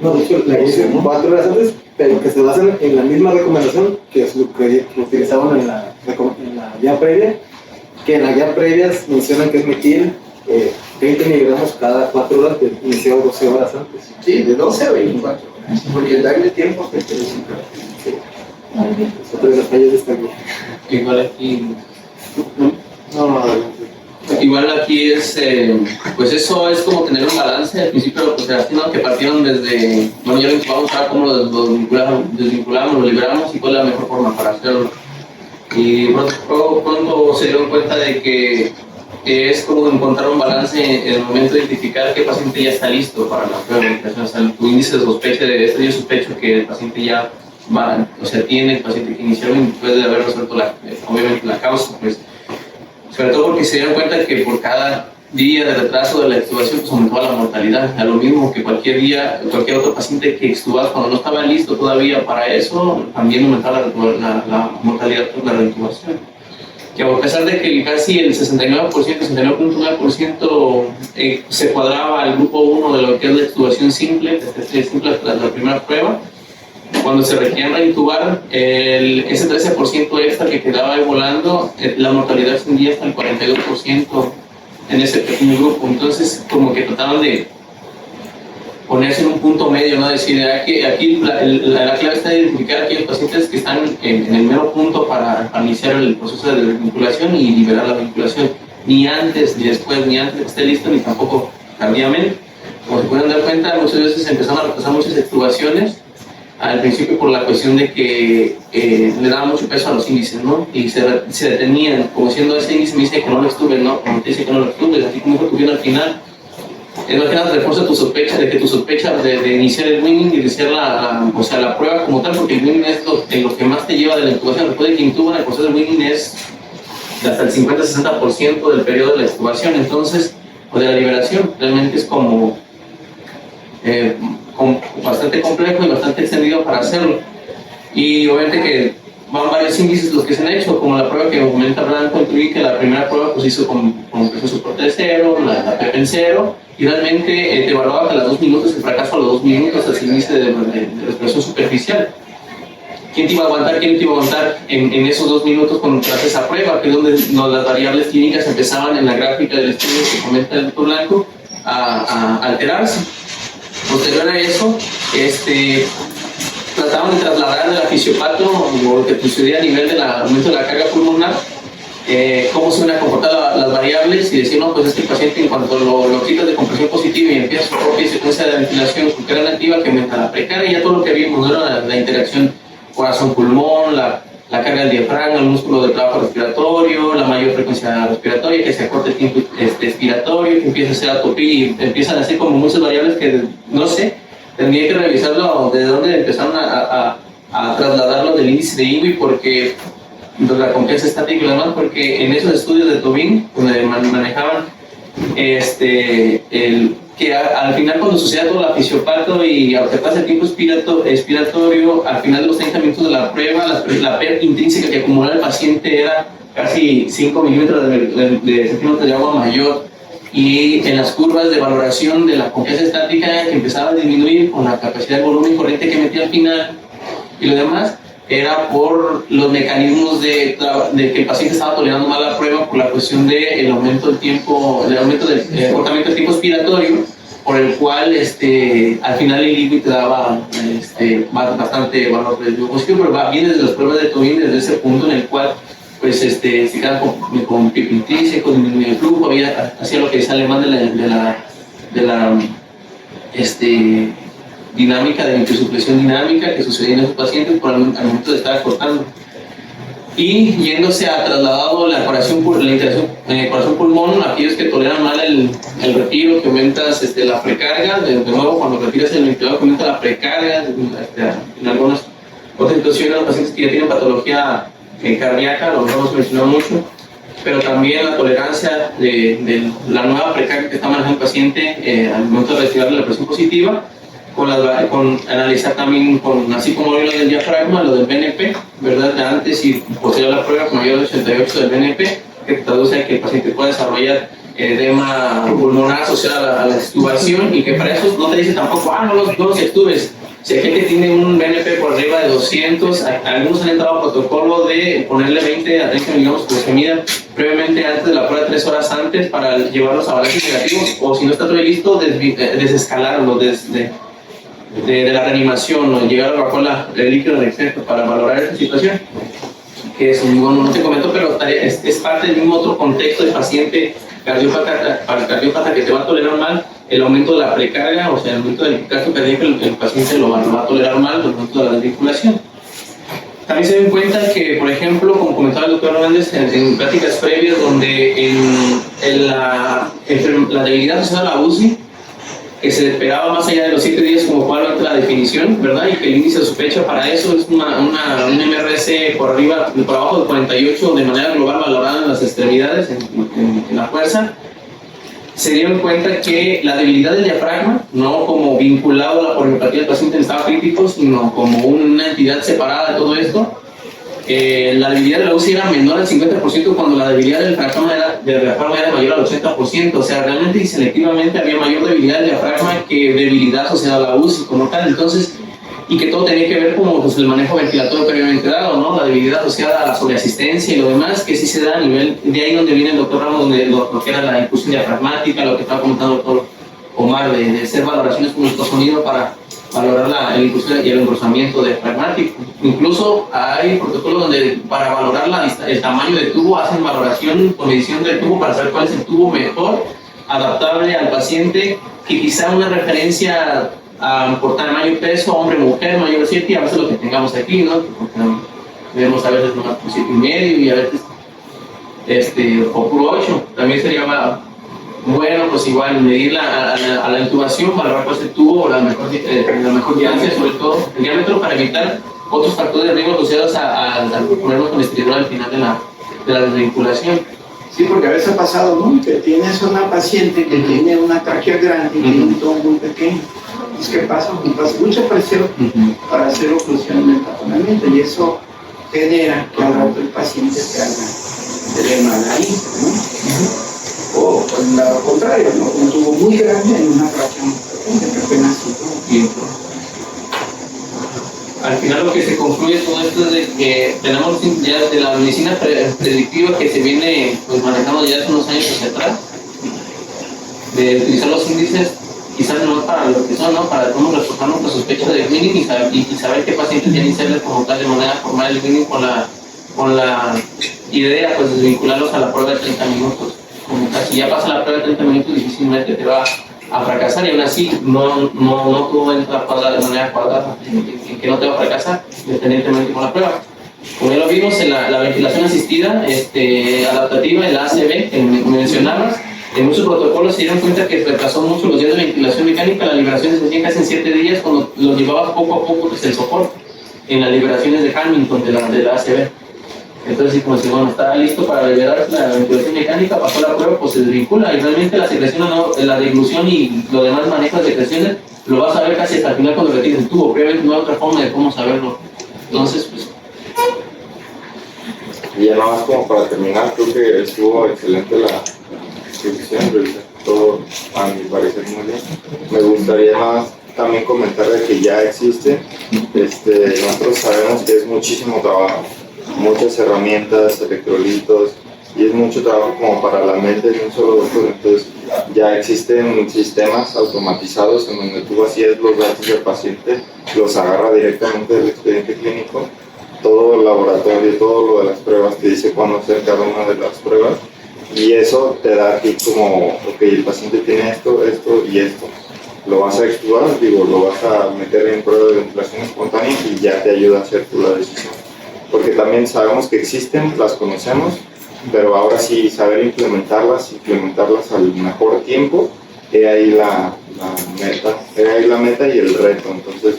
No, de hecho, la dicen 4 horas antes, pero que se basan en la misma recomendación que es lo que utilizaban en la guía previa, que en la guía previa mencionan que es metil 20 miligramos cada 4 horas, que inició 12 horas antes. Sí, de 12 a 24 horas, porque darle tiempo que te desinfla. Sí. Es otra de las fallas de esta guía. Igual aquí. No, Igual aquí es, pues eso es como tener un balance. Al principio, pues así, ¿no? Que partieron desde, bueno, ya vamos a ver cómo lo desvinculamos, lo liberamos y cuál es la mejor forma para hacerlo. Y pronto se dieron cuenta de que es como encontrar un balance en el momento de identificar que el paciente ya está listo para la prueba. O sea, tu índice de sospecha de esto, yo sospecho que el paciente ya va, o sea, tiene el paciente que inició y puede haber resuelto obviamente la causa, pues. Sobre todo porque se dieron cuenta que por cada día de retraso de la extubación pues aumentaba la mortalidad. A lo mismo que cualquier otro paciente que extubaba cuando no estaba listo todavía para eso, también aumentaba la mortalidad por la reintubación. Que a pesar de que casi el 69%, 69.9% se cuadraba al grupo 1 de lo que es la extubación simple, la primera prueba, cuando se requerían reintubar, ese 13% extra que quedaba ahí volando, la mortalidad ascendía hasta el 42% en ese pequeño grupo. Entonces, como que trataron de ponerse en un punto medio, ¿no? Decir, aquí la clave está de identificar a aquellos pacientes que están en el mero punto para iniciar el proceso de desvinculación y liberar la vinculación. Ni antes, ni después, ni antes de que esté listo, ni tampoco tardíamente. Como se pueden dar cuenta, muchas veces empezaron a retrasar muchas extubaciones al principio por la cuestión de que le daba mucho peso a los índices, ¿no? Y se detenían, como siendo ese índice me dice que no lo estuve, ¿no? Como te dice que no lo estuve, así como dijo tu bien al final. Es al final refuerza tu sospecha de que tu sospecha de iniciar el winning y iniciar la prueba como tal, porque el winning es lo que más te lleva de la intubación. Después de que intuban, el proceso del winning es hasta el 50-60% del periodo de la intubación, entonces, o de la liberación, realmente es como bastante complejo y bastante extendido para hacerlo. Y obviamente que van varios índices los que se han hecho, como la prueba que comenta Blanco, incluí que la primera prueba pues hizo con presión soporte de 0, la PP en 0, y realmente te evaluaba que a los 2 minutos, el fracaso a los 2 minutos, es el índice de respiración superficial. ¿Quién te iba a aguantar? ¿Quién te iba a aguantar en esos 2 minutos cuando te haces esa prueba? Que es donde las variables clínicas empezaban en la gráfica del estudio que comenta el doctor Blanco a alterarse. Posterior a eso, trataban de trasladar del fisiopato o lo que sucedía a nivel del aumento de la carga pulmonar, cómo se van a comportar las variables y decir, no, pues este paciente en cuanto lo quitas de compresión positiva y empieza su propia secuencia de ventilación con carga nativa que aumenta la precarga, y ya todo lo que vimos, ¿no? La interacción corazón-pulmón, la carga del diafragma, el músculo de trabajo respiratorio, la mayor frecuencia respiratoria, que se acorte el tiempo expiratorio, que empieza a hacer atopía y empiezan a ser como muchas variables que, no sé, tendría que revisarlo de dónde empezaron a trasladarlo del índice de INWI, porque la confianza estática y demás, porque en esos estudios de Tobin, donde manejaban que al final cuando sucedía todo la fisiopato y aunque pasa el tiempo expiratorio, al final de los 30 minutos de la prueba, la PER intrínseca que acumulaba el paciente era casi 5 milímetros de centímetros de agua mayor, y en las curvas de valoración de la confianza estática que empezaba a disminuir con la capacidad de volumen corriente que metía al final, y lo demás era por los mecanismos de que el paciente estaba tolerando mal la prueba por la cuestión del aumento del tiempo, del acortamiento del tiempo expiratorio, por el cual al final el INWI te daba bastante valor positivo, pero viene desde las pruebas de Tobin, desde ese punto en el cual pues se quedan con pico intrínseco, disminuye el flujo, hacía lo que dice Alemán de la dinámica de microsupresión dinámica que sucedía en esos pacientes por al momento de estar cortando. Y yéndose a trasladado la interacción corazón-pulmón, aquellos que toleran mal el retiro, que aumentas la precarga, de nuevo cuando retiras el ventilador que aumenta la precarga, en algunas otras situaciones los pacientes que ya tienen patología cardíaca, lo hemos mencionado mucho, pero también la tolerancia de la nueva precarga que está manejando el paciente al momento de retirar la presión positiva, con analizar también, así como lo del diafragma, lo del BNP, ¿verdad? De antes y posterior a la prueba con mayor de 88 del BNP, que traduce a que el paciente pueda desarrollar edema pulmonar asociado a la extubación, y que para eso no te dice tampoco, no los extubes. Si hay gente que tiene un BNP por arriba de 200, algunos han entrado a protocolo de ponerle 20 a 30 miligramos por semilla previamente antes de la prueba, 3 horas antes, para llevarlos a balances negativos, o si no está todo listo, desescalarlo de la reanimación o llegar a bajar el líquido de exceso para valorar esta situación. Que es, bueno, no te comento, pero es parte del mismo otro contexto de paciente cardiópata que te va a tolerar mal el aumento de la precarga, o sea, el aumento del gasto cardíaco, el paciente lo va a tolerar mal el aumento de la desvinculación. También se den cuenta que, por ejemplo, como comentaba el doctor Hernández en pláticas previas, donde la debilidad asociada a la UCI, que se esperaba más allá de los 7 días como probablemente la definición, ¿verdad? Y que el índice de sospecha para eso es un MRC por abajo de 48 de manera global valorada en las extremidades, en la fuerza. Se dieron cuenta que la debilidad del diafragma, no como vinculado a la polineopatía del paciente en estado crítico, sino como una entidad separada de todo esto, la debilidad de la UCI era menor al 50% cuando la debilidad del diafragma era mayor al 80%, o sea, realmente y selectivamente había mayor debilidad del diafragma que debilidad asociada a la UCI como tal. Entonces, y que todo tenía que ver con el manejo ventilatorio previamente dado, ¿no? La debilidad asociada a la sobreasistencia y lo demás, que sí se da a nivel, de ahí donde viene el doctor Ramos, donde lo que era la infusión diafragmática, lo que estaba comentando el doctor Omar, de hacer valoraciones con ultrasonido para valorar la infusión y el engrosamiento diafragmático. Incluso hay protocolos donde para valorar el tamaño del tubo hacen valoración con medición del tubo para saber cuál es el tubo mejor adaptable al paciente, que quizá una referencia por tamaño y peso, hombre, mujer, mayor de 7, y a veces lo que tengamos aquí, ¿no? Porque vemos a veces nomás por 7,5 y a veces o por 8. También sería bueno, pues igual medir a la intubación, valorar pues el tubo, la mejor distancia, sobre todo el diámetro, para evitar otros factores de riesgo asociados a ponernos con estridor al final de la desvinculación. Sí, porque a veces ha pasado, ¿no? Que tienes una paciente que tiene una tráquea grande y tiene un tubo muy pequeño. Entonces, ¿qué pasa? Pasa mucha presión para hacer oclusión del taponamiento y eso genera que al rato el paciente se le nariz, ¿no? O lo contrario, ¿no? Un tubo muy grande en una tráquea muy pequeña, que apenas sí. Al final lo que se concluye todo esto es de que tenemos ya de la medicina predictiva que se viene pues, manejando ya hace unos años hacia atrás, de utilizar los índices quizás no para lo que son, ¿no? Para cómo reforzar nuestra sospecha de clínica y saber qué pacientes tienen ICL como tal de manera formal el clínico con la idea pues, de vincularlos a la prueba de 30 minutos. Como que si ya pasa la prueba de 30 minutos difícilmente te va a fracasar, y aún así no todo entra de manera cuadrada, en que no te va a fracasar independientemente con la prueba. Como ya lo vimos en la ventilación asistida adaptativa, en la ACV que mencionabas, en muchos protocolos se dieron cuenta que fracasó mucho los días de ventilación mecánica. La liberación se hacía casi en 7 días cuando los llevabas poco a poco pues, el soporte en las liberaciones de Hamilton de la ACV. Entonces, como si bueno, está listo para liberar la ventilación mecánica, pasó la prueba, pues se desvincula y realmente la secreción, la deglución y los demás manejos de secreciones lo vas a ver casi hasta el final cuando retires el tubo. Previamente no hay otra forma de cómo saberlo. Entonces, pues. Y ya nada más como para terminar, creo que estuvo excelente la exposición, todo a mi parecer muy bien. Me gustaría nada más también comentar de que ya existe, nosotros sabemos que es muchísimo trabajo, muchas herramientas, electrolitos, y es mucho trabajo como para la mente de un solo doctor. Entonces ya existen sistemas automatizados en donde tú vacías los datos del paciente, los agarra directamente del expediente clínico, todo el laboratorio, todo lo de las pruebas, te dice cuándo hacer cada una de las pruebas, y eso te da aquí como, ok, el paciente tiene esto, esto y esto. Lo vas a extubar, lo vas a meter en prueba de ventilación espontánea y ya te ayuda a hacer tú la decisión. Porque también sabemos que existen, las conocemos, pero ahora sí saber implementarlas al mejor tiempo, he ahí la meta y el reto. Entonces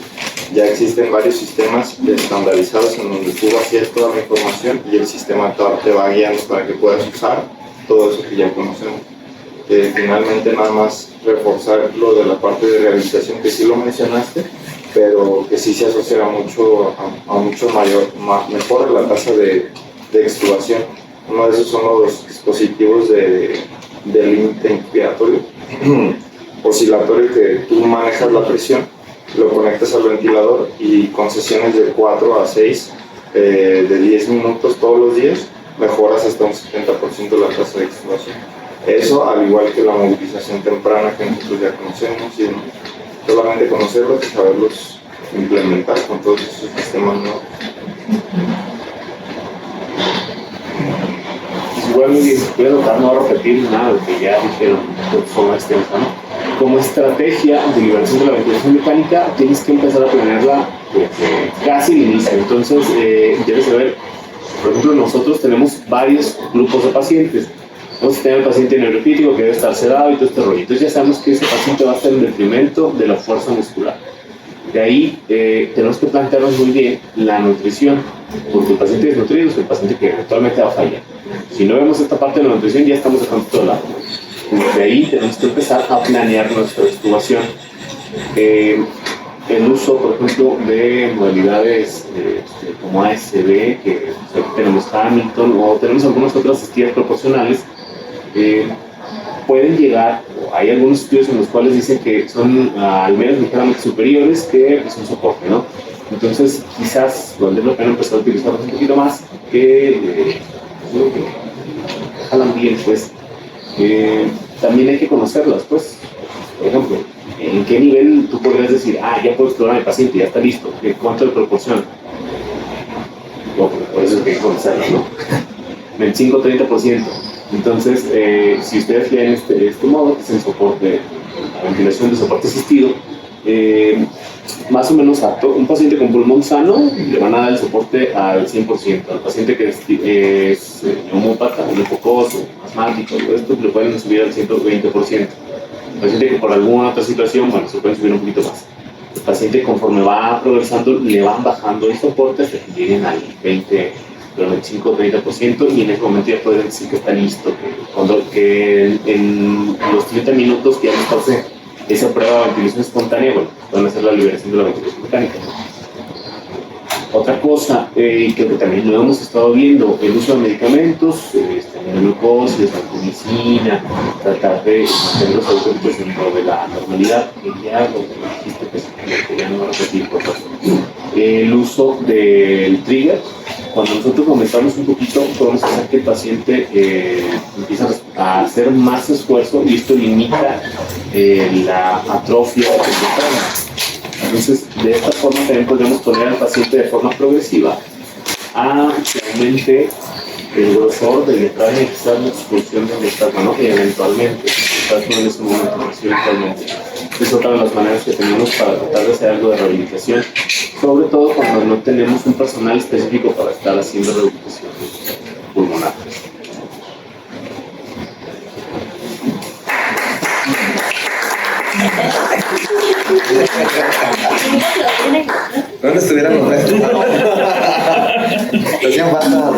ya existen varios sistemas estandarizados en donde tú vacías toda la información y el sistema te va guiando para que puedas usar todo eso que ya conocemos. Finalmente nada más reforzar lo de la parte de rehabilitación que sí lo mencionaste, pero que sí se asocia mucho a mucho mejora la tasa de extubación. Uno de esos son los dispositivos de límite inspiratorio, oscilatorio, que tú manejas la presión, lo conectas al ventilador y con sesiones de 4 a 6 de 10 minutos todos los días mejoras hasta un 70% la tasa de extubación. Eso al igual que la movilización temprana que nosotros ya conocemos, y solamente conocerlos y saberlos implementar con todos esos sistemas nuevos. Igual voy a tratar no repetir nada de lo que ya dijeron de forma extensa, ¿no? Como estrategia de liberación de la ventilación mecánica tienes que empezar a planearla casi al inicio. Entonces debes saber, por ejemplo, nosotros tenemos varios grupos de pacientes. Vamos a tener el paciente neurofítico que debe estar sedado y todo este rollo. Entonces ya sabemos que ese paciente va a estar en detrimento de la fuerza muscular. De ahí tenemos que plantearnos muy bien la nutrición, porque el paciente desnutrido es el paciente que eventualmente va a fallar. Si no vemos esta parte de la nutrición, ya estamos dejando todo lado. De ahí tenemos que empezar a planear nuestra extubación. El uso, por ejemplo, de modalidades como ASV, que tenemos Hamilton, o tenemos algunas otras estías proporcionales, pueden llegar, o hay algunos estudios en los cuales dicen que son al menos ligeramente superiores que un soporte, ¿no? Entonces, quizás vale la pena empezar a utilizarlos un poquito más, que jalan bien, pues. También hay que conocerlas, pues. Por ejemplo, ¿en qué nivel tú podrías decir, ya puedo explorar a mi paciente, ya está listo? ¿Cuánto de proporción? Bueno, por eso es que hay que conocerlas, ¿no? 25-30%. Entonces, si ustedes leen este modo, que es el soporte, la ventilación de soporte asistido, más o menos a un paciente con pulmón sano le van a dar el soporte al 100%. Al paciente que es neumópata, un hipocoso, asmático, todo esto le pueden subir al 120%. El paciente que por alguna otra situación, bueno, se pueden subir un poquito más. El paciente conforme va progresando le van bajando el soporte hasta que lleguen al 20, 25-30%, y en ese momento ya pueden decir que está listo, que en los 30 minutos que ya les pase esa prueba de ventilación espontánea, bueno, pueden hacer la liberación de la ventilación mecánica. Otra cosa, creo que también lo hemos estado viendo, el uso de medicamentos, glucosis, vancomicina, tratar de mantener los adultos dentro de la normalidad, y ya lo que dijiste, que ya no repetir, por favor. El uso del trigger, cuando nosotros comenzamos un poquito, podemos hacer que el paciente empiece a hacer más esfuerzo, y esto limita la atrofia temprana. Entonces, de esta forma también podemos poner al paciente de forma progresiva a que aumente el grosor del letrado externo, expulsión del letrado, ¿no? Y eventualmente, en ese momento, eventualmente. Es otra de las maneras que tenemos para tratar de hacer algo de rehabilitación, sobre todo cuando no tenemos un personal específico para estar haciendo rehabilitación pulmonar. ¿Dónde estuvieran los restos? Hacían falta